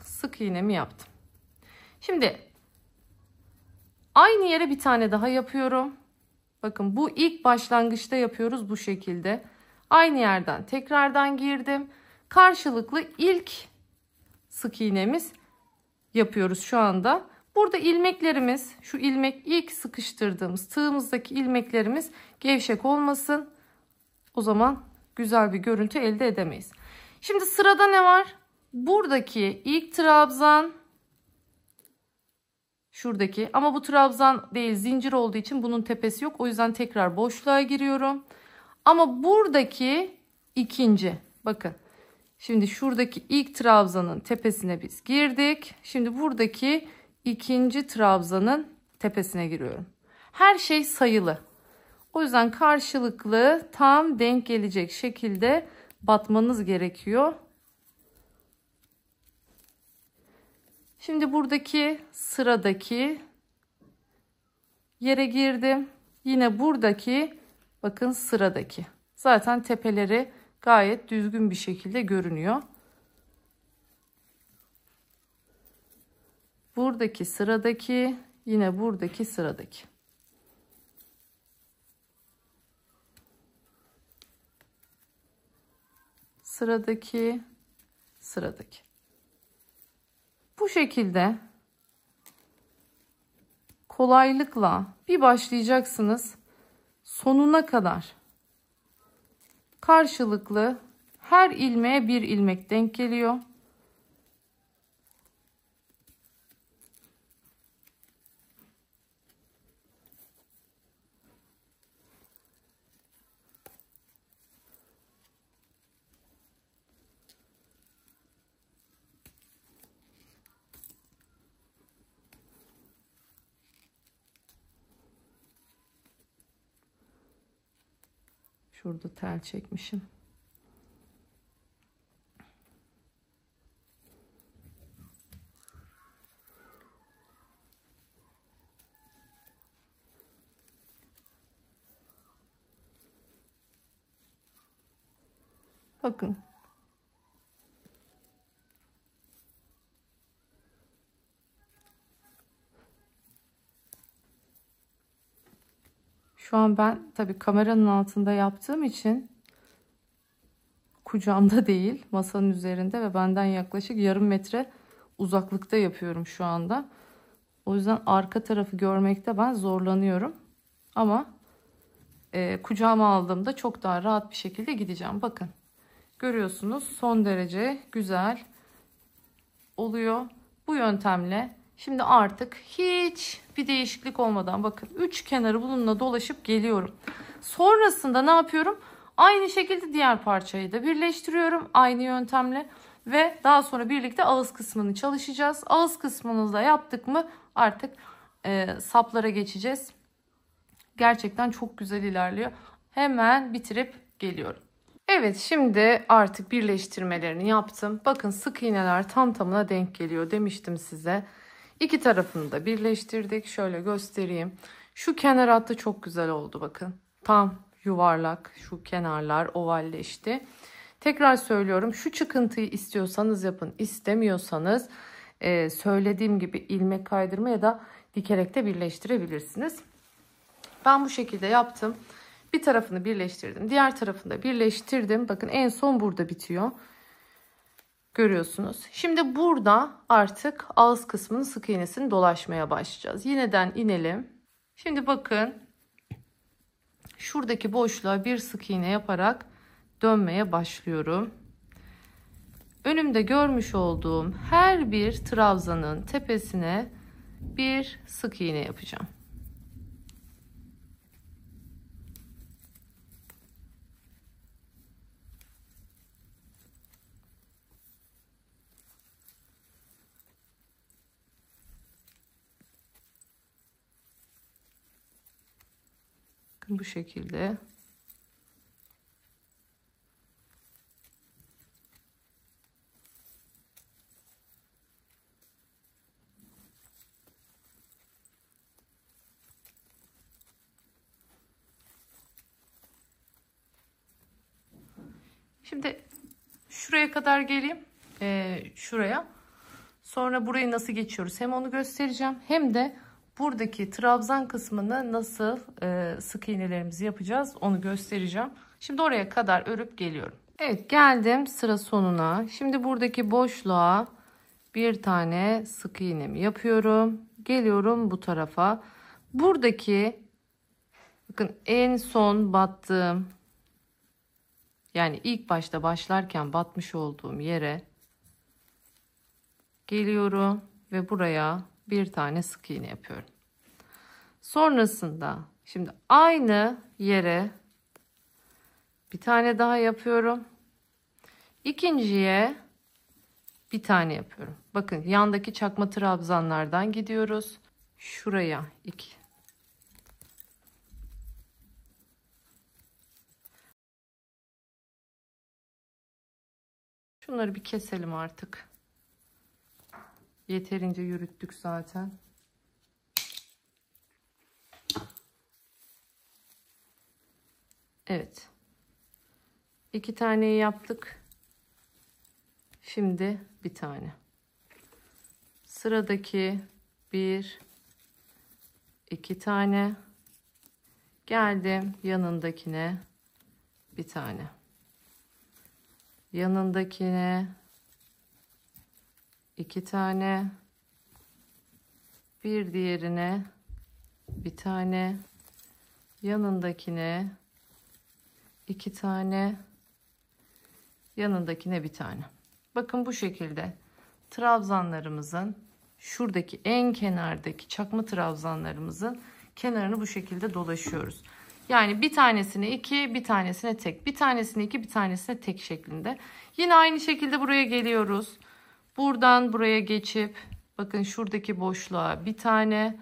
Sık iğnemi yaptım. Şimdi aynı yere bir tane daha yapıyorum. Bakın bu ilk başlangıçta yapıyoruz bu şekilde. Aynı yerden tekrardan girdim. Karşılıklı ilk sık iğnemiz yapıyoruz şu anda. Burada ilmeklerimiz, şu ilmek ilk sıkıştırdığımız tığımızdaki ilmeklerimiz gevşek olmasın. O zaman güzel bir görüntü elde edemeyiz. Şimdi sırada ne var? Buradaki ilk trabzan, şuradaki, ama bu trabzan değil zincir olduğu için bunun tepesi yok. O yüzden tekrar boşluğa giriyorum. Ama buradaki ikinci, bakın. Şimdi şuradaki ilk trabzanın tepesine biz girdik. Şimdi buradaki ikinci trabzanın tepesine giriyorum. Her şey sayılı. O yüzden karşılıklı tam denk gelecek şekilde batmanız gerekiyor. Şimdi buradaki sıradaki yere girdim. Yine buradaki bakın sıradaki. Zaten tepeleri gayet düzgün bir şekilde görünüyor. buradaki sıradaki, yine buradaki sıradaki. Sıradaki, sıradaki. Bu şekilde kolaylıkla bir başlayacaksınız. Sonuna kadar karşılıklı her ilmeğe bir ilmek denk geliyor. Şurada tel çekmişim. Bakın. Şu an ben tabii kameranın altında yaptığım için kucağımda değil, masanın üzerinde ve benden yaklaşık yarım metre uzaklıkta yapıyorum şu anda. O yüzden arka tarafı görmekte ben zorlanıyorum. Ama kucağıma aldığımda çok daha rahat bir şekilde gideceğim. Bakın. Görüyorsunuz, son derece güzel oluyor. Bu yöntemle şimdi artık hiç bir değişiklik olmadan bakın 3 kenarı bununla dolaşıp geliyorum. Sonrasında ne yapıyorum? Aynı şekilde diğer parçayı da birleştiriyorum aynı yöntemle ve daha sonra birlikte ağız kısmını çalışacağız. Ağız kısmını da yaptık mı artık saplara geçeceğiz. Gerçekten çok güzel ilerliyor. Hemen bitirip geliyorum. Evet, şimdi artık birleştirmelerini yaptım. Bakın sık iğneler tam tamına denk geliyor demiştim size. İki tarafını da birleştirdik. Şöyle göstereyim. Şu kenar hattı çok güzel oldu bakın. Tam yuvarlak, şu kenarlar ovalleşti. Tekrar söylüyorum, şu çıkıntıyı istiyorsanız yapın. İstemiyorsanız söylediğim gibi ilmek kaydırma ya da dikerek de birleştirebilirsiniz. Ben bu şekilde yaptım. Bir tarafını birleştirdim. Diğer tarafını da birleştirdim. Bakın en son burada bitiyor. Görüyorsunuz. Şimdi burada artık ağız kısmının sık iğnesini dolaşmaya başlayacağız. Yineden inelim. Şimdi bakın. Şuradaki boşluğa bir sık iğne yaparak dönmeye başlıyorum. Önümde görmüş olduğum her bir trabzanın tepesine bir sık iğne yapacağım. Bu şekilde. Şimdi şuraya kadar geleyim. Şuraya. Sonra burayı nasıl geçiyoruz? Hem onu göstereceğim. Hem de buradaki trabzan kısmını nasıl sık iğnelerimizi yapacağız onu göstereceğim. Şimdi oraya kadar örüp geliyorum. Evet, geldim sıra sonuna. Şimdi buradaki boşluğa bir tane sık iğnemi yapıyorum. Geliyorum bu tarafa. Buradaki bakın en son battığım, yani ilk başta başlarken batmış olduğum yere geliyorum ve buraya bir tane sık iğne yapıyorum. Sonrasında şimdi aynı yere bir tane daha yapıyorum. İkinciye bir tane yapıyorum. Bakın yandaki çakma trabzanlardan gidiyoruz. Şuraya 2. Şunları bir keselim artık. Yeterince yürüttük zaten. Evet. 2 taneyi yaptık. Şimdi bir tane. Sıradaki 1 2 tane. Geldim yanındakine bir tane. Yanındakine 2 tane. Bir diğerine bir tane. Yanındakine 2 tane. Yanındakine bir tane. Bakın bu şekilde trabzanlarımızın şuradaki en kenardaki çakma trabzanlarımızın kenarını bu şekilde dolaşıyoruz. Yani bir tanesine 2, bir tanesine tek, bir tanesine 2, bir tanesine tek şeklinde. Yine aynı şekilde buraya geliyoruz. Buradan buraya geçip bakın şuradaki boşluğa bir tane,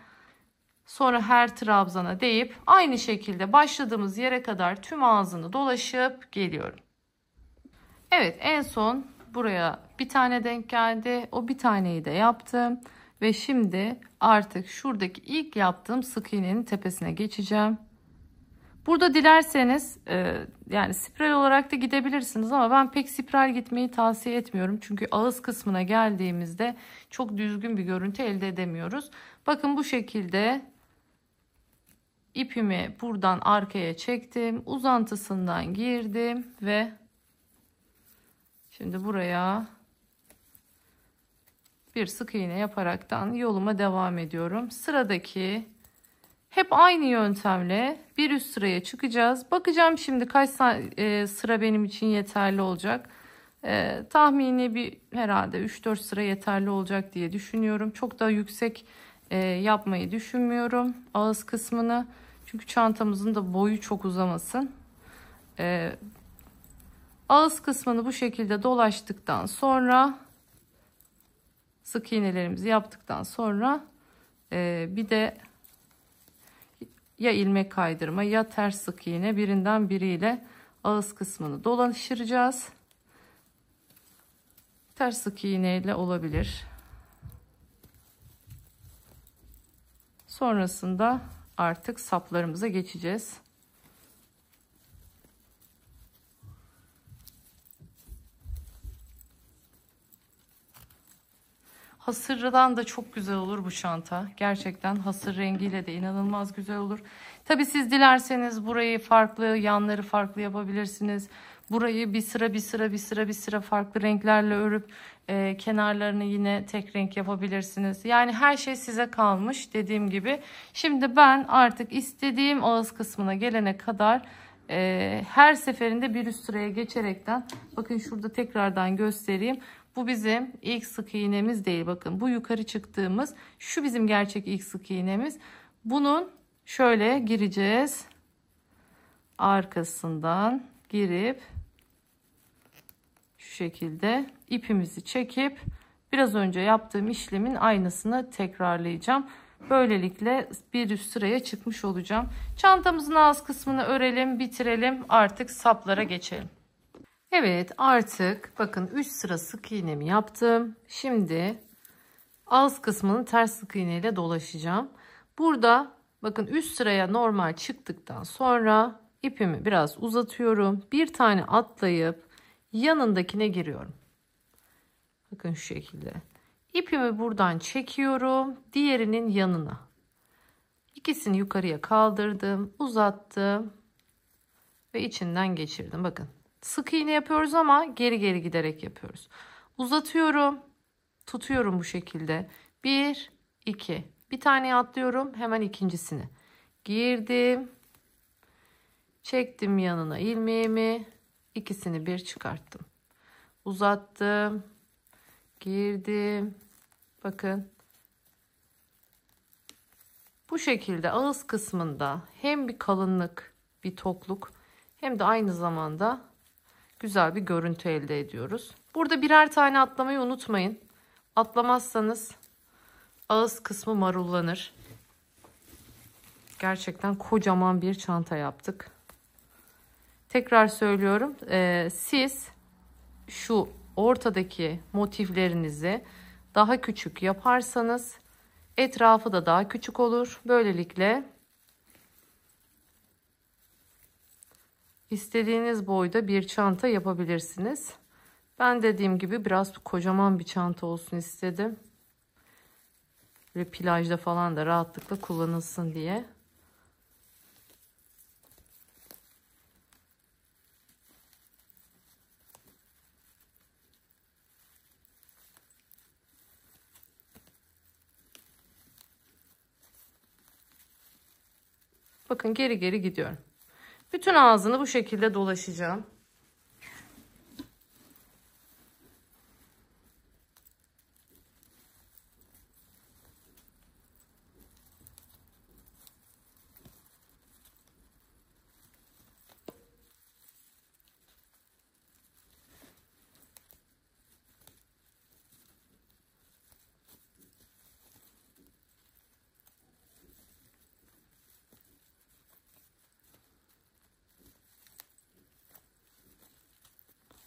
sonra her trabzana değip aynı şekilde başladığımız yere kadar tüm ağzını dolaşıp geliyorum. Evet, en son buraya bir tane denk geldi. O bir taneyi de yaptım. Ve şimdi artık şuradaki ilk yaptığım sık iğnenin tepesine geçeceğim. Burada dilerseniz yani spiral olarak da gidebilirsiniz ama ben pek spiral gitmeyi tavsiye etmiyorum. Çünkü ağız kısmına geldiğimizde çok düzgün bir görüntü elde edemiyoruz. Bakın bu şekilde ipimi buradan arkaya çektim. Uzantısından girdim ve şimdi buraya bir sık iğne yaparaktan yoluma devam ediyorum. Sıradaki hep aynı yöntemle bir üst sıraya çıkacağız. Bakacağım şimdi kaç sıra benim için yeterli olacak. Tahmini bir herhalde 3-4 sıra yeterli olacak diye düşünüyorum. Çok da yüksek yapmayı düşünmüyorum ağız kısmını. Çünkü çantamızın da boyu çok uzamasın. Ağız kısmını bu şekilde dolaştıktan sonra sık iğnelerimizi yaptıktan sonra bir de ya ilmek kaydırma ya ters sık iğne birinden biriyle ağız kısmını dolaştıracağız. Ters sık iğne ile olabilir. Sonrasında artık saplarımıza geçeceğiz. Hasırdan da çok güzel olur bu çanta. Gerçekten hasır rengiyle de inanılmaz güzel olur. Tabii siz dilerseniz burayı farklı, yanları farklı yapabilirsiniz. Burayı bir sıra farklı renklerle örüp kenarlarını yine tek renk yapabilirsiniz. Yani her şey size kalmış dediğim gibi. Şimdi ben artık istediğim ağız kısmına gelene kadar her seferinde bir üst sıraya geçerekten, bakın şurada tekrardan göstereyim. Bu bizim ilk sık iğnemiz değil. Bakın bu yukarı çıktığımız şu bizim gerçek ilk sık iğnemiz. Bunun şöyle gireceğiz. Arkasından girip şu şekilde ipimizi çekip biraz önce yaptığım işlemin aynısını tekrarlayacağım. Böylelikle bir üst sıraya çıkmış olacağım. Çantamızın ağız kısmını örelim, bitirelim. Artık saplara geçelim. Evet, artık bakın 3 sıra sık iğnemi yaptım. Şimdi ağız kısmını ters sık iğne ile dolaşacağım. Burada bakın üst sıraya normal çıktıktan sonra ipimi biraz uzatıyorum. Bir tane atlayıp yanındakine giriyorum. Bakın şu şekilde. İpimi buradan çekiyorum. Diğerinin yanına. İkisini yukarıya kaldırdım, uzattım ve içinden geçirdim. Bakın. Sık iğne yapıyoruz ama geri geri giderek yapıyoruz. Uzatıyorum. Tutuyorum bu şekilde. 1, 2. Bir tane atlıyorum. Hemen ikincisini. Girdim. Çektim yanına ilmeğimi. İkisini bir çıkarttım. Uzattım. Girdim. Bakın. Bu şekilde ağız kısmında hem bir kalınlık, bir tokluk hem de aynı zamanda güzel bir görüntü elde ediyoruz. Burada birer tane atlamayı unutmayın. Atlamazsanız ağız kısmı marullanır. Gerçekten kocaman bir çanta yaptık. Tekrar söylüyorum. Siz şu ortadaki motiflerinizi daha küçük yaparsanız etrafı da daha küçük olur. Böylelikle İstediğiniz boyda bir çanta yapabilirsiniz. Ben dediğim gibi biraz kocaman bir çanta olsun istedim. Böyle plajda falan da rahatlıkla kullanılsın diye. Bakın geri geri gidiyorum. Bütün ağzını bu şekilde dolaşacağım.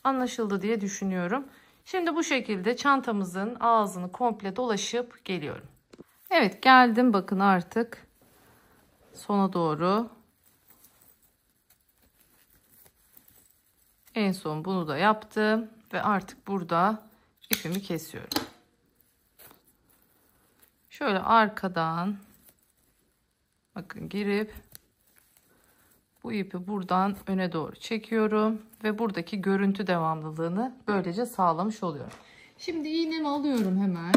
Anlaşıldı diye düşünüyorum. Şimdi bu şekilde çantamızın ağzını komple dolaşıp geliyorum. Evet, geldim bakın artık sona doğru. En son bunu da yaptım ve artık burada ipimi kesiyorum. Şöyle arkadan bakın girip bu ipi buradan öne doğru çekiyorum ve buradaki görüntü devamlılığını böylece sağlamış oluyorum. Şimdi iğnemi alıyorum hemen.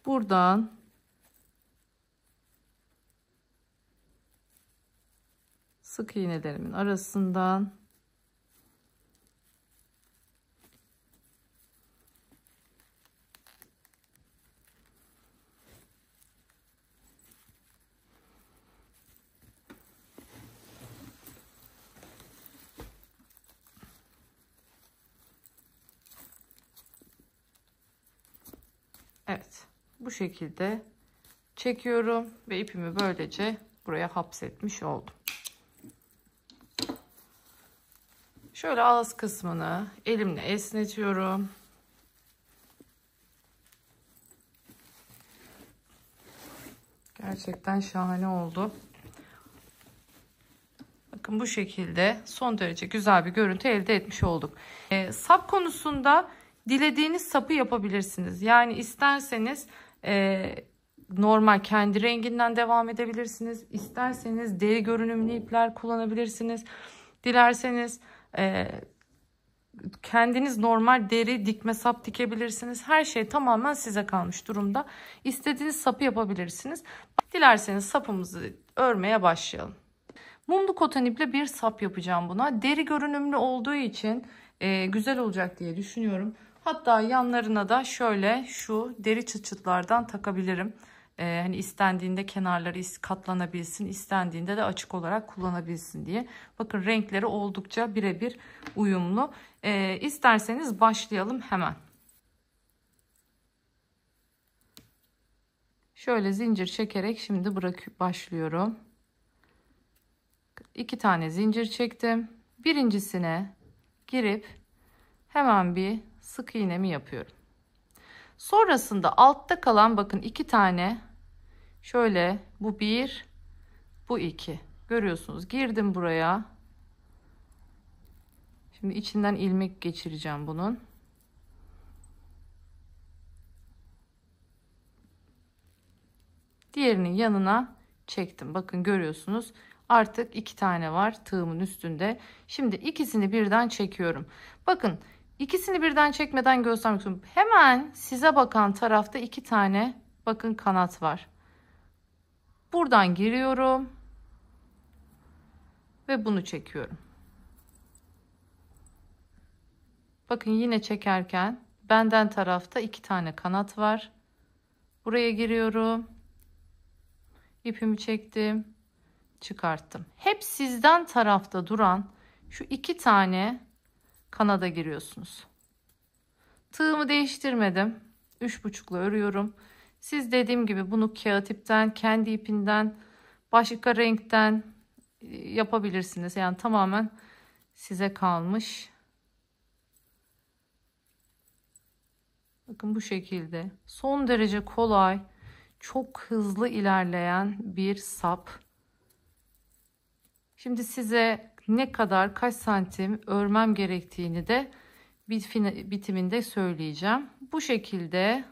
Buradan sık iğnelerimin arasından evet bu şekilde çekiyorum ve ipimi böylece buraya hapsetmiş oldum. Şöyle ağız kısmını elimle esnetiyorum. Gerçekten şahane oldu. Bakın bu şekilde son derece güzel bir görüntü elde etmiş olduk. Sap konusunda dilediğiniz sapı yapabilirsiniz. Yani isterseniz normal kendi renginden devam edebilirsiniz. İsterseniz deri görünümlü ipler kullanabilirsiniz. Dilerseniz kendiniz normal deri dikme sap dikebilirsiniz. Her şey tamamen size kalmış durumda. İstediğiniz sapı yapabilirsiniz. Dilerseniz sapımızı örmeye başlayalım. Mumlu koton iple bir sap yapacağım buna. Deri görünümlü olduğu için güzel olacak diye düşünüyorum. Hatta yanlarına da şöyle şu deri çıt çıtlardan takabilirim. Hani istendiğinde kenarları katlanabilsin, istendiğinde de açık olarak kullanabilsin diye. Bakın renkleri oldukça birebir uyumlu. İsterseniz başlayalım hemen. Şöyle zincir çekerek şimdi başlıyorum. 2 tane zincir çektim. Birincisine girip hemen bir sık iğnemi yapıyorum. Sonrasında altta kalan bakın 2 tane şöyle bu 1 bu 2 görüyorsunuz. Girdim buraya. Şimdi içinden ilmek geçireceğim bunun. Diğerinin yanına çektim. Bakın görüyorsunuz. Artık 2 tane var tığımın üstünde. Şimdi ikisini birden çekiyorum. Bakın ikisini birden çekmeden göstermek istiyorum. Hemen size bakan tarafta 2 tane bakın kanat var. Buradan giriyorum. Ve bunu çekiyorum. Bakın yine çekerken benden tarafta 2 tane kanat var. Buraya giriyorum. İpimi çektim. Çıkarttım. Hep sizden tarafta duran şu 2 tane kanada giriyorsunuz. Tığımı değiştirmedim. 3,5'la örüyorum. Siz dediğim gibi bunu kağıt ipten, kendi ipinden, başka renkten yapabilirsiniz. Yani tamamen size kalmış. Bakın bu şekilde. Son derece kolay, çok hızlı ilerleyen bir sap. Şimdi size ne kadar kaç santim örmem gerektiğini de bitiminde söyleyeceğim. Bu şekilde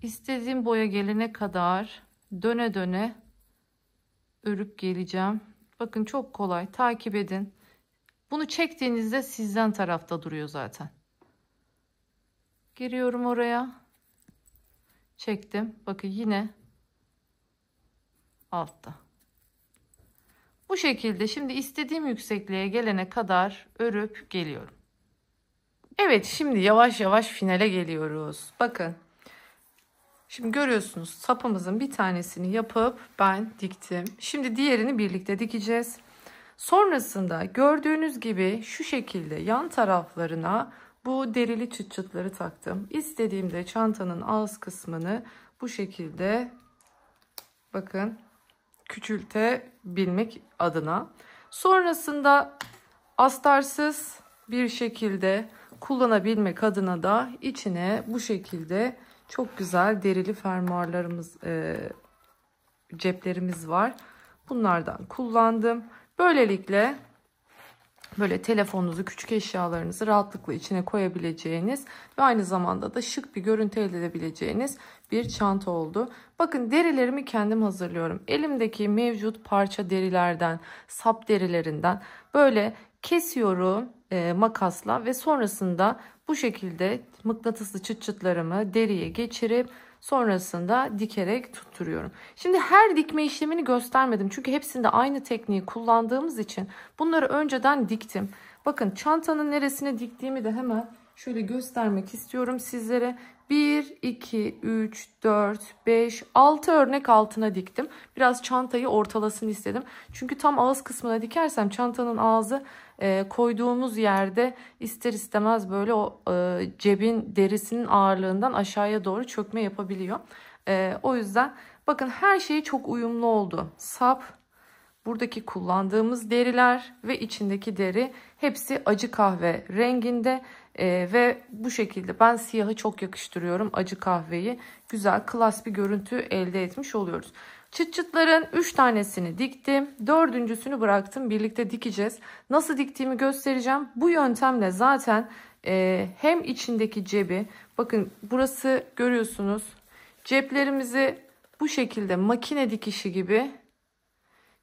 istediğim boya gelene kadar döne döne örüp geleceğim. Bakın çok kolay, takip edin. Bunu çektiğinizde sizden tarafta duruyor zaten. Giriyorum oraya. Çektim. Bakın yine altta. Bu şekilde şimdi istediğim yüksekliğe gelene kadar örüp geliyorum. Evet, şimdi yavaş yavaş finale geliyoruz. Bakın. Şimdi görüyorsunuz sapımızın bir tanesini yapıp ben diktim. Şimdi diğerini birlikte dikeceğiz. Sonrasında gördüğünüz gibi şu şekilde yan taraflarına bu derili çıt çıtları taktım. İstediğimde çantanın ağız kısmını bu şekilde bakın küçültebilmek adına. Sonrasında astarsız bir şekilde kullanabilmek adına da içine bu şekilde çok güzel derili fermuarlarımız, ceplerimiz var. Bunlardan kullandım. Böylelikle böyle telefonunuzu, küçük eşyalarınızı rahatlıkla içine koyabileceğiniz ve aynı zamanda da şık bir görüntü elde edebileceğiniz bir çanta oldu. Bakın derilerimi kendim hazırlıyorum. Elimdeki mevcut parça derilerden, sap derilerinden böyle kesiyorum makasla ve sonrasında bu şekilde mıknatıslı çıt çıtlarımı deriye geçirip sonrasında dikerek tutturuyorum. Şimdi her dikme işlemini göstermedim. Çünkü hepsinde aynı tekniği kullandığımız için bunları önceden diktim. Bakın çantanın neresine diktiğimi de hemen şöyle göstermek istiyorum sizlere. 1, 2, 3, 4, 5, 6 örnek altına diktim. Biraz çantayı ortalasını istedim. Çünkü tam ağız kısmına dikersem çantanın ağzı koyduğumuz yerde ister istemez böyle o cebin derisinin ağırlığından aşağıya doğru çökme yapabiliyor. O yüzden bakın her şey çok uyumlu oldu. Sap, buradaki kullandığımız deriler ve içindeki deri hepsi acı kahve renginde ve bu şekilde ben siyahı çok yakıştırıyorum, acı kahveyi. Güzel, klas bir görüntü elde etmiş oluyoruz. Çıt çıtların 3 tanesini diktim. 4.'sünü bıraktım. Birlikte dikeceğiz. Nasıl diktiğimi göstereceğim. Bu yöntemle zaten hem içindeki cebi, bakın burası görüyorsunuz. Ceplerimizi bu şekilde makine dikişi gibi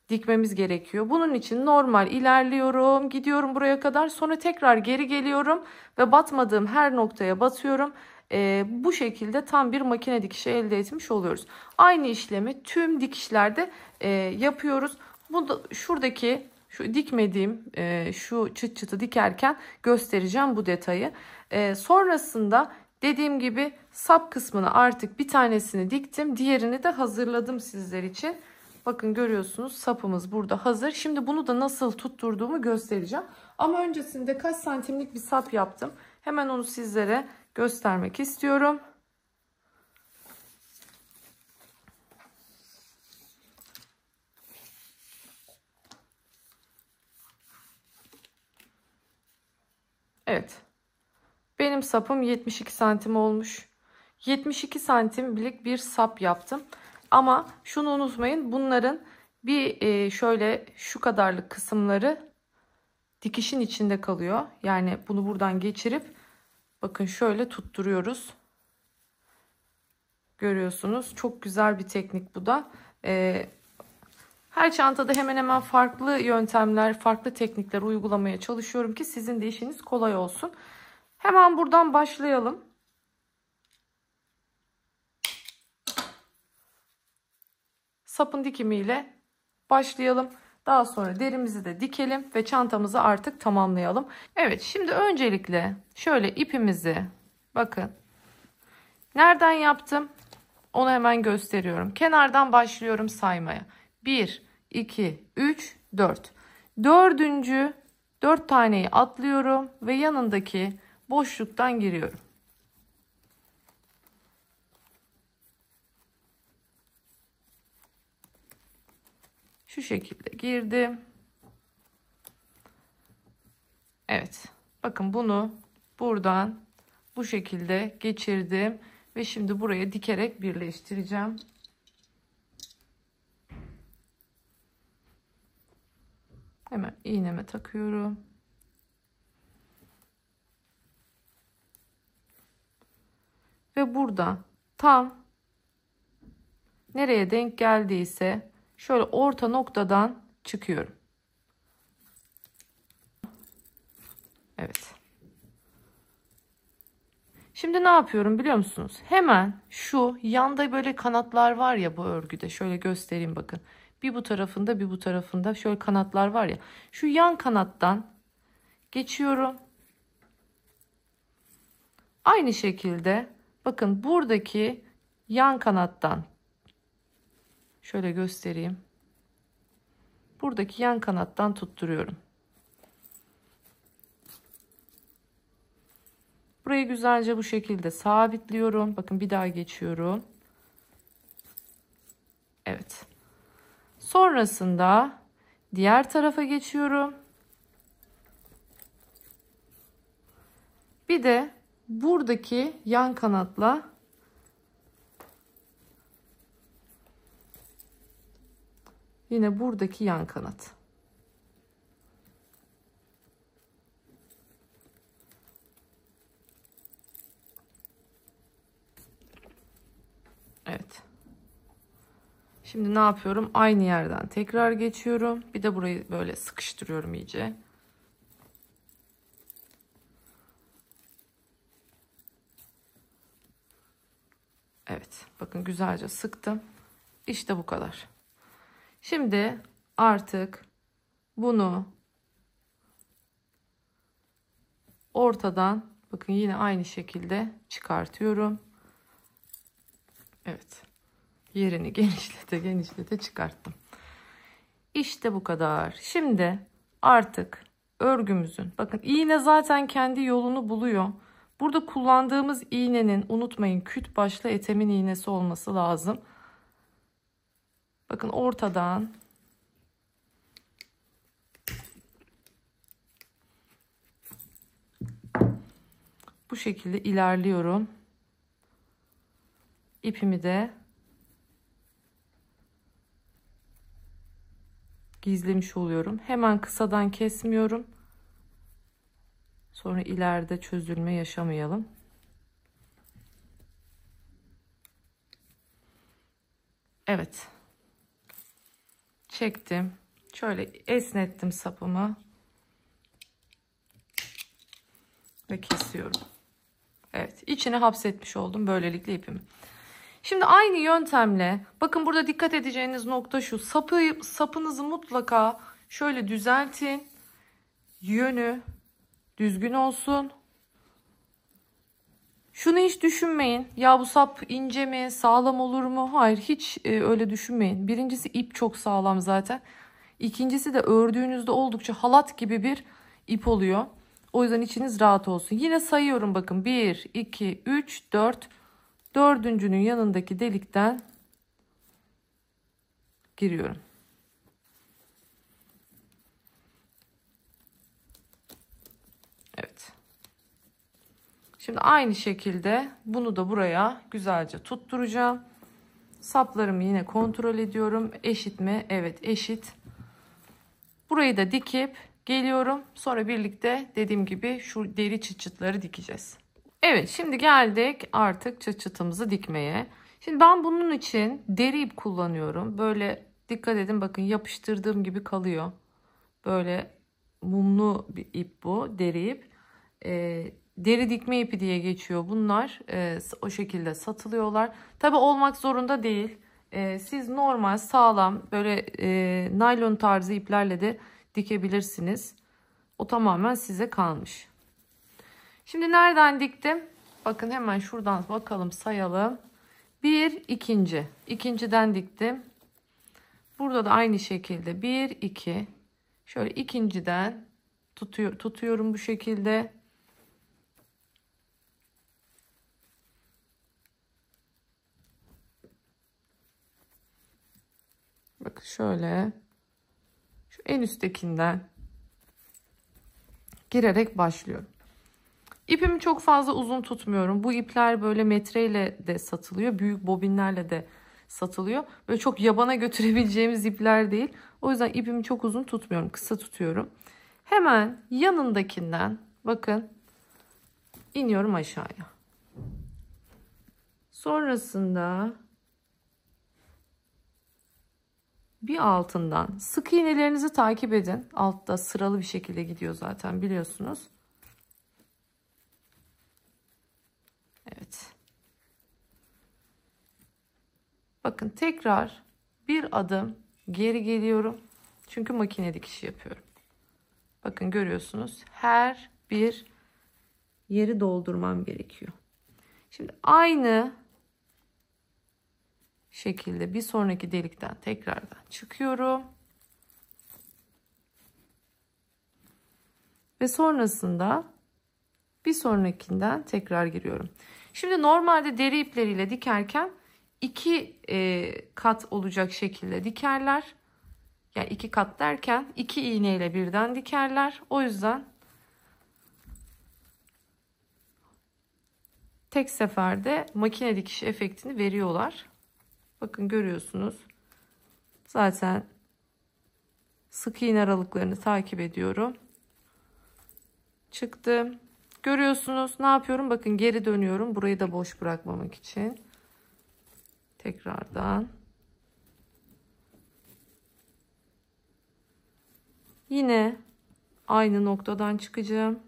dikmemiz gerekiyor. Bunun için normal ilerliyorum, gidiyorum buraya kadar, sonra tekrar geri geliyorum ve batmadığım her noktaya batıyorum. Bu şekilde tam bir makine dikişi elde etmiş oluyoruz. Aynı işlemi tüm dikişlerde yapıyoruz. Bu da şuradaki şu dikmediğim şu çıt çıtı dikerken göstereceğim bu detayı. Sonrasında dediğim gibi sap kısmını artık bir tanesini diktim, diğerini de hazırladım sizler için. Bakın görüyorsunuz sapımız burada hazır. Şimdi bunu da nasıl tutturduğumu göstereceğim. Ama öncesinde kaç santimlik bir sap yaptım. Hemen onu sizlere göstermek istiyorum. Evet. Benim sapım 72 santim olmuş. 72 santimlik bir sap yaptım. Ama şunu unutmayın, bunların bir şöyle şu kadarlık kısımları dikişin içinde kalıyor. Yani bunu buradan geçirip bakın şöyle tutturuyoruz. Görüyorsunuz. Çok güzel bir teknik bu da. Her çantada hemen hemen farklı yöntemler, farklı teknikler uygulamaya çalışıyorum ki sizin de işiniz kolay olsun. Hemen buradan başlayalım. Sapın dikimiyle başlayalım. Daha sonra derimizi de dikelim ve çantamızı artık tamamlayalım. Evet, şimdi öncelikle şöyle ipimizi bakın. Nereden yaptım? Onu hemen gösteriyorum. Kenardan başlıyorum saymaya. 1, 2, 3, 4. Dördüncü 4 taneyi atlıyorum ve yanındaki boşluktan giriyorum. Şu şekilde girdim. Evet. Bakın bunu buradan bu şekilde geçirdim ve şimdi buraya dikerek birleştireceğim. Hemen iğneme takıyorum. Ve burada tam nereye denk geldiyse şöyle orta noktadan çıkıyorum. Evet. Şimdi ne yapıyorum biliyor musunuz? Hemen şu yanda böyle kanatlar var ya bu örgüde. Şöyle göstereyim bakın. Bir bu tarafında bir bu tarafında şöyle kanatlar var ya. Şu yan kanattan geçiyorum. Aynı şekilde bakın buradaki yan kanattan şöyle göstereyim. Buradaki yan kanattan tutturuyorum. Burayı güzelce bu şekilde sabitliyorum. Bakın bir daha geçiyorum. Evet. Sonrasında diğer tarafa geçiyorum. Bir de buradaki yan kanatla yine buradaki yan kanat. Evet. Şimdi ne yapıyorum? Aynı yerden tekrar geçiyorum. Bir de burayı böyle sıkıştırıyorum iyice. Evet. Bakın güzelce sıktım. İşte bu kadar. Şimdi artık bunu ortadan bakın yine aynı şekilde çıkartıyorum. Evet. Yerini genişlete çıkarttım. İşte bu kadar. Şimdi artık örgümüzün bakın iğne zaten kendi yolunu buluyor. Burada kullandığımız iğnenin unutmayın küt başlı etemin iğnesi olması lazım. Bakın ortadan bu şekilde ilerliyorum. İpimi de gizlemiş oluyorum. Hemen kısadan kesmiyorum. Sonra ileride çözülme yaşamayalım. Evet. Çektim. Şöyle esnettim sapımı. Ve kesiyorum. Evet. İçine hapsetmiş oldum böylelikle ipimi. Şimdi aynı yöntemle bakın burada dikkat edeceğiniz nokta şu. Sapınızı mutlaka şöyle düzeltin. Yönü düzgün olsun. Şunu hiç düşünmeyin. Ya bu sap ince mi, sağlam olur mu? Hayır, hiç öyle düşünmeyin. Birincisi ip çok sağlam zaten. İkincisi de ördüğünüzde oldukça halat gibi bir ip oluyor. O yüzden içiniz rahat olsun. Yine sayıyorum bakın. 1, 2, 3, 4. Dördüncünün yanındaki delikten giriyorum. Evet. Şimdi aynı şekilde bunu da buraya güzelce tutturacağım. Saplarımı yine kontrol ediyorum. Eşit mi? Evet, eşit. Burayı da dikip geliyorum. Sonra birlikte dediğim gibi şu deri çıt çıtları dikeceğiz. Evet, şimdi geldik artık çıt çıtımızı dikmeye. Şimdi ben bunun için deri ip kullanıyorum. Böyle dikkat edin bakın yapıştırdığım gibi kalıyor. Böyle mumlu bir ip bu, deri ip. Deri dikme ipi diye geçiyor bunlar. O şekilde satılıyorlar. Tabi olmak zorunda değil. Siz normal sağlam böyle naylon tarzı iplerle de dikebilirsiniz. O tamamen size kalmış. Şimdi nereden diktim? Bakın hemen şuradan bakalım sayalım. Bir, ikinci. İkinciden diktim. Burada da aynı şekilde 1, 2. Şöyle ikinciden tutuyorum bu şekilde. Bakın şöyle. Şu en üsttekinden girerek başlıyorum. İpimi çok fazla uzun tutmuyorum. Bu ipler böyle metreyle de satılıyor. Büyük bobinlerle de satılıyor. Böyle çok yabana götürebileceğimiz ipler değil. O yüzden ipimi çok uzun tutmuyorum. Kısa tutuyorum. Hemen yanındakinden bakın iniyorum aşağıya. Sonrasında bir altından sık iğnelerinizi takip edin. Altta sıralı bir şekilde gidiyor zaten biliyorsunuz. Evet. Bakın tekrar bir adım geri geliyorum. Çünkü makine dikişi yapıyorum. Bakın görüyorsunuz. Her bir yeri doldurmam gerekiyor. Şimdi aynı şekilde bir sonraki delikten tekrardan çıkıyorum. Ve sonrasında bir sonrakinden tekrar giriyorum. Şimdi normalde deri ipleriyle dikerken 2 kat olacak şekilde dikerler. Yani 2 kat derken 2 iğneyle birden dikerler. O yüzden tek seferde makine dikişi efektini veriyorlar. Bakın görüyorsunuz. Zaten sık iğne aralıklarını takip ediyorum. Çıktım. Görüyorsunuz. Ne yapıyorum? Bakın geri dönüyorum. Burayı da boş bırakmamak için. Tekrardan. Yine aynı noktadan çıkacağım.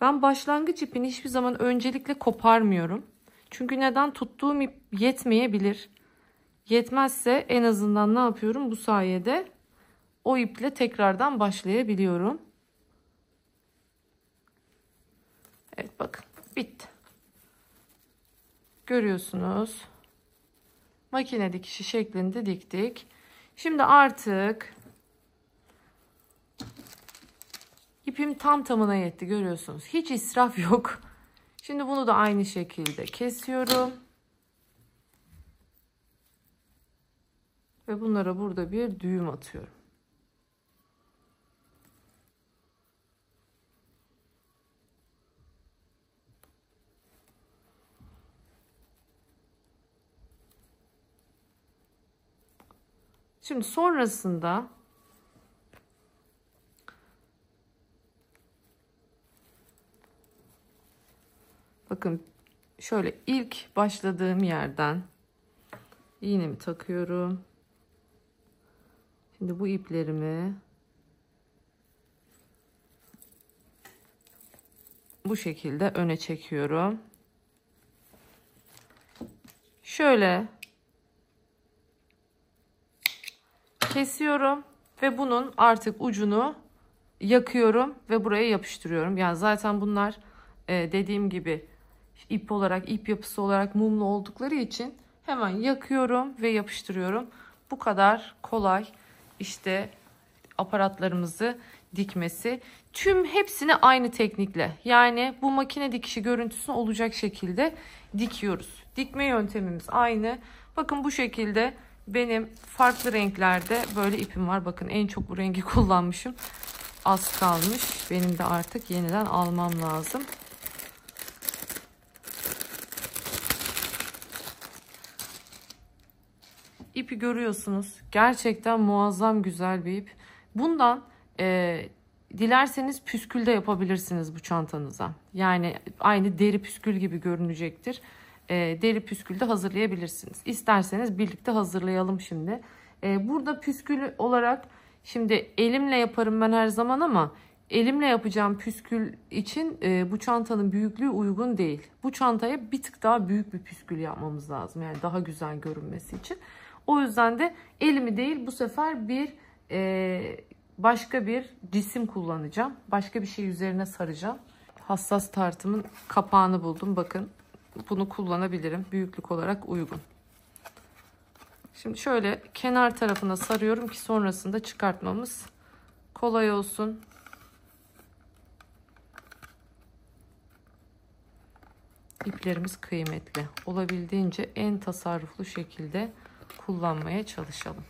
Ben başlangıç ipini hiçbir zaman öncelikle koparmıyorum. Çünkü neden? Tuttuğum ip yetmeyebilir. Yetmezse en azından ne yapıyorum? Bu sayede o iple tekrardan başlayabiliyorum. Evet bakın bitti. Görüyorsunuz. Makine dikişi şeklinde diktik. Şimdi artık ipim tam tamına yetti görüyorsunuz. Hiç israf yok. Şimdi bunu da aynı şekilde kesiyorum. Ve bunlara burada bir düğüm atıyorum. Şimdi sonrasında bakın şöyle ilk başladığım yerden iğnemi takıyorum. Şimdi bu iplerimi bu şekilde öne çekiyorum. Şöyle kesiyorum ve bunun artık ucunu yakıyorum ve buraya yapıştırıyorum. Yani zaten bunlar dediğim gibi ip olarak, ip yapısı olarak mumlu oldukları için hemen yakıyorum ve yapıştırıyorum. Bu kadar kolay işte aparatlarımızı dikmesi. Tüm hepsini aynı teknikle, yani bu makine dikişi görüntüsü olacak şekilde dikiyoruz. Dikme yöntemimiz aynı. Bakın bu şekilde benim farklı renklerde böyle ipim var. Bakın en çok bu rengi kullanmışım. Az kalmış. Benim de artık yeniden almam lazım. İpi görüyorsunuz. Gerçekten muazzam güzel bir ip. Bundan dilerseniz püskül de yapabilirsiniz bu çantanıza. Yani aynı deri püskül gibi görünecektir. Deri püskül de hazırlayabilirsiniz. İsterseniz birlikte hazırlayalım şimdi. Burada püskül olarak şimdi elimle yaparım ben her zaman ama elimle yapacağım püskül için bu çantanın büyüklüğü uygun değil. Bu çantaya bir tık daha büyük bir püskül yapmamız lazım. Yani daha güzel görünmesi için. O yüzden de elimi değil bu sefer bir başka bir cisim kullanacağım. Başka bir şey üzerine saracağım. Hassas tartımın kapağını buldum. Bakın bunu kullanabilirim. Büyüklük olarak uygun. Şimdi şöyle kenar tarafına sarıyorum ki sonrasında çıkartmamız kolay olsun. İplerimiz kıymetli. Olabildiğince en tasarruflu şekilde kullanmaya çalışalım.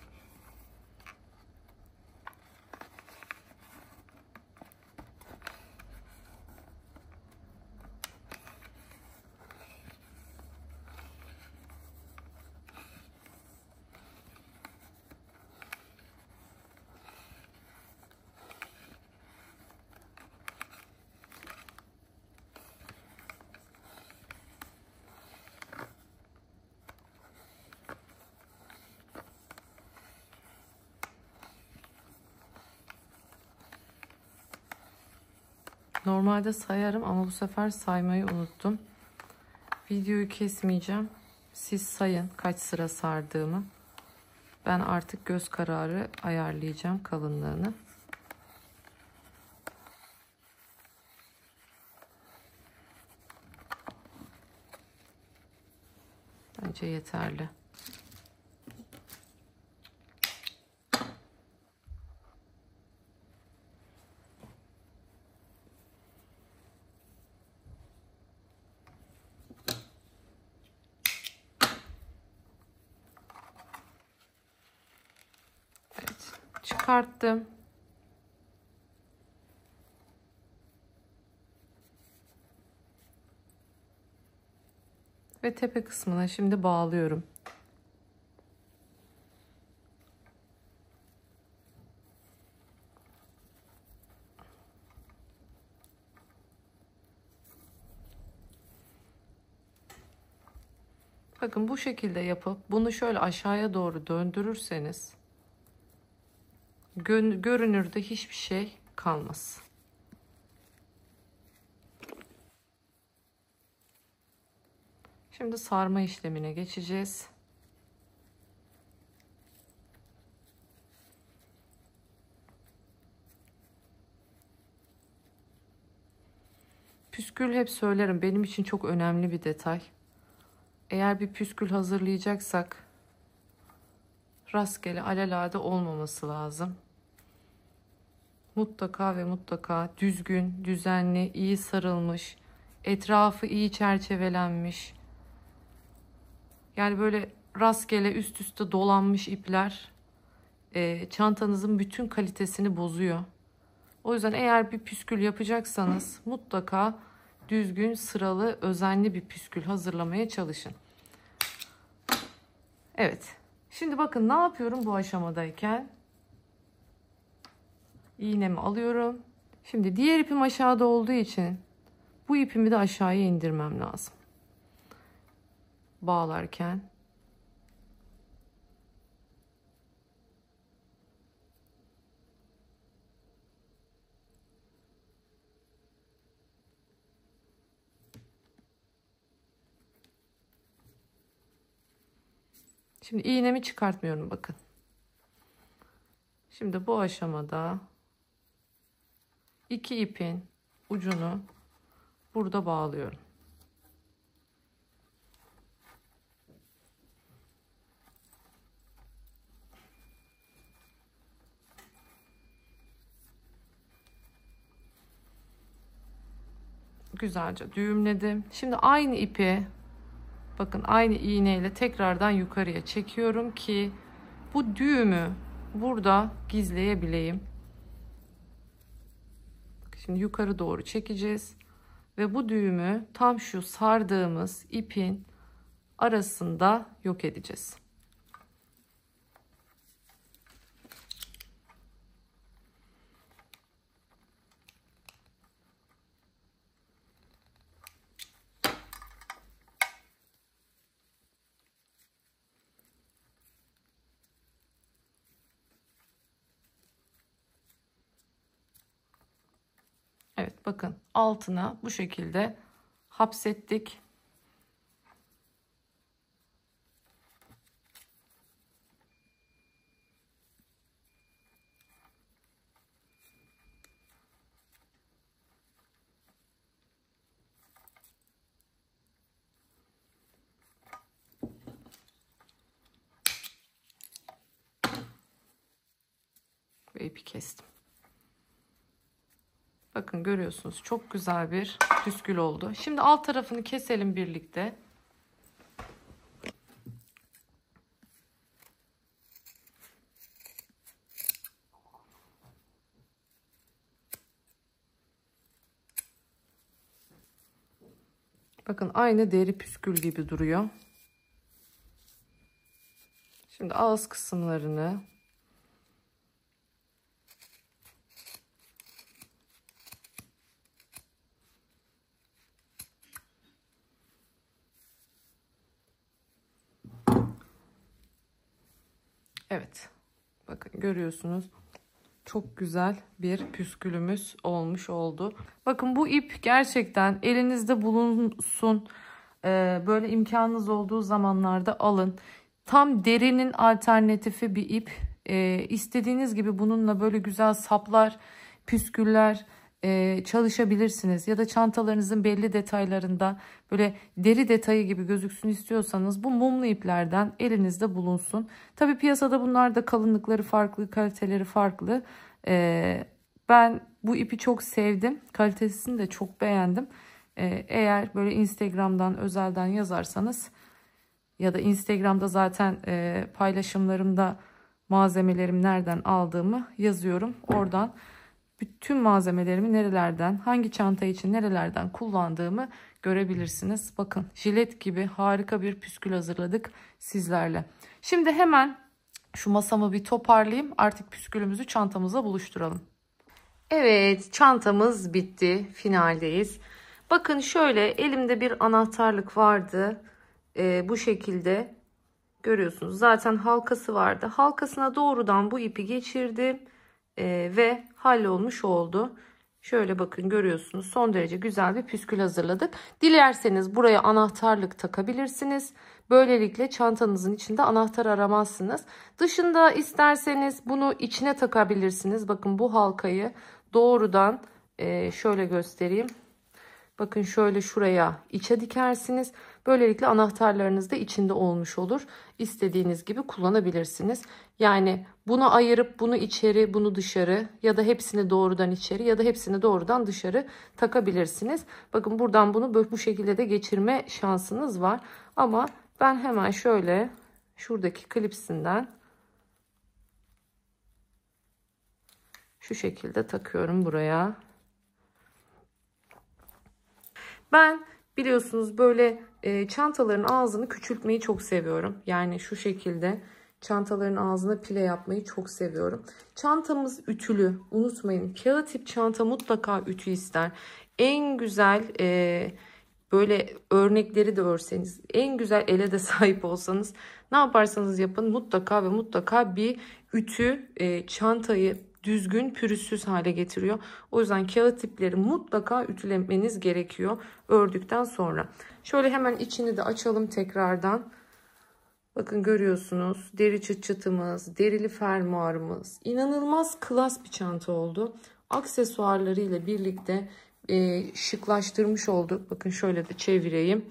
Normalde sayarım ama bu sefer saymayı unuttum. Videoyu kesmeyeceğim. Siz sayın kaç sıra sardığımı. Ben artık göz kararı ayarlayacağım kalınlığını. Bence yeterli. Evet, çıkarttım. Ve tepe kısmına şimdi bağlıyorum. Bakın bu şekilde yapıp bunu şöyle aşağıya doğru döndürürseniz görünürde hiçbir şey kalmaz. Şimdi sarma işlemine geçeceğiz. Püskül hep söylerim, benim için çok önemli bir detay. Eğer bir püskül hazırlayacaksak rastgele alelade olmaması lazım. Mutlaka ve mutlaka düzgün, düzenli, iyi sarılmış, etrafı iyi çerçevelenmiş. Yani böyle rastgele üst üste dolanmış ipler çantanızın bütün kalitesini bozuyor. O yüzden eğer bir püskül yapacaksanız mutlaka düzgün, sıralı, özenli bir püskül hazırlamaya çalışın. Evet. Şimdi bakın ne yapıyorum bu aşamadayken. İğnemi alıyorum. Şimdi diğer ipim aşağıda olduğu için bu ipimi de aşağıya indirmem lazım. Bağlarken. Şimdi iğnemi çıkartmıyorum bakın. Şimdi bu aşamada iki ipin ucunu burada bağlıyorum. Güzelce düğümledim. Şimdi aynı ipi bakın aynı iğneyle tekrardan yukarıya çekiyorum ki bu düğümü burada gizleyebileyim. Şimdi yukarı doğru çekeceğiz ve bu düğümü tam şu sardığımız ipin arasında yok edeceğiz. Evet bakın altına bu şekilde hapsettik. Ve ipi kestim. Bakın görüyorsunuz çok güzel bir püskül oldu. Şimdi alt tarafını keselim birlikte. Bakın aynı deri püskül gibi duruyor. Şimdi ağız kısımlarını evet bakın görüyorsunuz Çok güzel bir püskülümüz olmuş oldu. Bakın bu ip gerçekten elinizde bulunsun. Böyle imkanınız olduğu zamanlarda alın. Tam derinin alternatifi bir ip. İstediğiniz gibi bununla böyle güzel saplar, püsküller çalışabilirsiniz. Ya da çantalarınızın belli detaylarında böyle deri detayı gibi gözüksün istiyorsanız bu mumlu iplerden elinizde bulunsun. Tabi piyasada bunlar da kalınlıkları farklı, kaliteleri farklı. Ben bu ipi çok sevdim. Kalitesini de çok beğendim. Eğer böyle Instagram'dan özelden yazarsanız ya da Instagram'da zaten paylaşımlarımda malzemelerimi nereden aldığımı yazıyorum. Oradan bütün malzemelerimi nerelerden, hangi çanta için nerelerden kullandığımı görebilirsiniz. Bakın jilet gibi harika bir püskül hazırladık sizlerle. Şimdi hemen şu masamı bir toparlayayım. Artık püskülümüzü çantamıza buluşturalım. Evet, çantamız bitti. Finaldeyiz. Bakın şöyle elimde bir anahtarlık vardı. Bu şekilde görüyorsunuz. Zaten halkası vardı. Halkasına doğrudan bu ipi geçirdim. Ve hallolmuş oldu. Şöyle bakın görüyorsunuz. Son derece güzel bir püskül hazırladık. Dilerseniz buraya anahtarlık takabilirsiniz. Böylelikle çantanızın içinde anahtar aramazsınız. Dışında isterseniz bunu içine takabilirsiniz. Bakın bu halkayı doğrudan şöyle göstereyim. Bakın şöyle şuraya içe dikersiniz. Böylelikle anahtarlarınız da içinde olmuş olur. İstediğiniz gibi kullanabilirsiniz. Yani bunu ayırıp bunu içeri, bunu dışarı ya da hepsini doğrudan içeri ya da hepsini doğrudan dışarı takabilirsiniz. Bakın buradan bunu bu şekilde de geçirme şansınız var. Ama ben hemen şöyle şuradaki klipsinden şu şekilde takıyorum buraya. Ben biliyorsunuz böyle çantaların ağzını küçültmeyi çok seviyorum. Yani şu şekilde çantaların ağzına pile yapmayı çok seviyorum. Çantamız ütülü. Unutmayın, kağıt tip çanta mutlaka ütü ister. En güzel böyle örnekleri de örseniz, en güzel ele de sahip olsanız ne yaparsanız yapın mutlaka ve mutlaka bir ütü çantayı düzgün, pürüzsüz hale getiriyor. O yüzden kağıt tipleri mutlaka ütülemeniz gerekiyor ördükten sonra. Şöyle hemen içini de açalım tekrardan. Bakın görüyorsunuz deri çıt çıtımız, derili fermuarımız. İnanılmaz klas bir çanta oldu. Aksesuarlarıyla birlikte şıklaştırmış olduk. Bakın şöyle de çevireyim.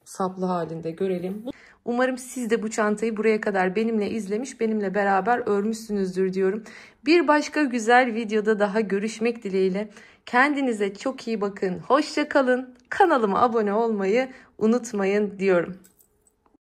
Saplı halinde görelim. Umarım siz de bu çantayı buraya kadar benimle izlemiş, benimle beraber örmüşsünüzdür diyorum. Bir başka güzel videoda daha görüşmek dileğiyle. Kendinize çok iyi bakın. Hoşça kalın. Kanalıma abone olmayı unutmayın diyorum.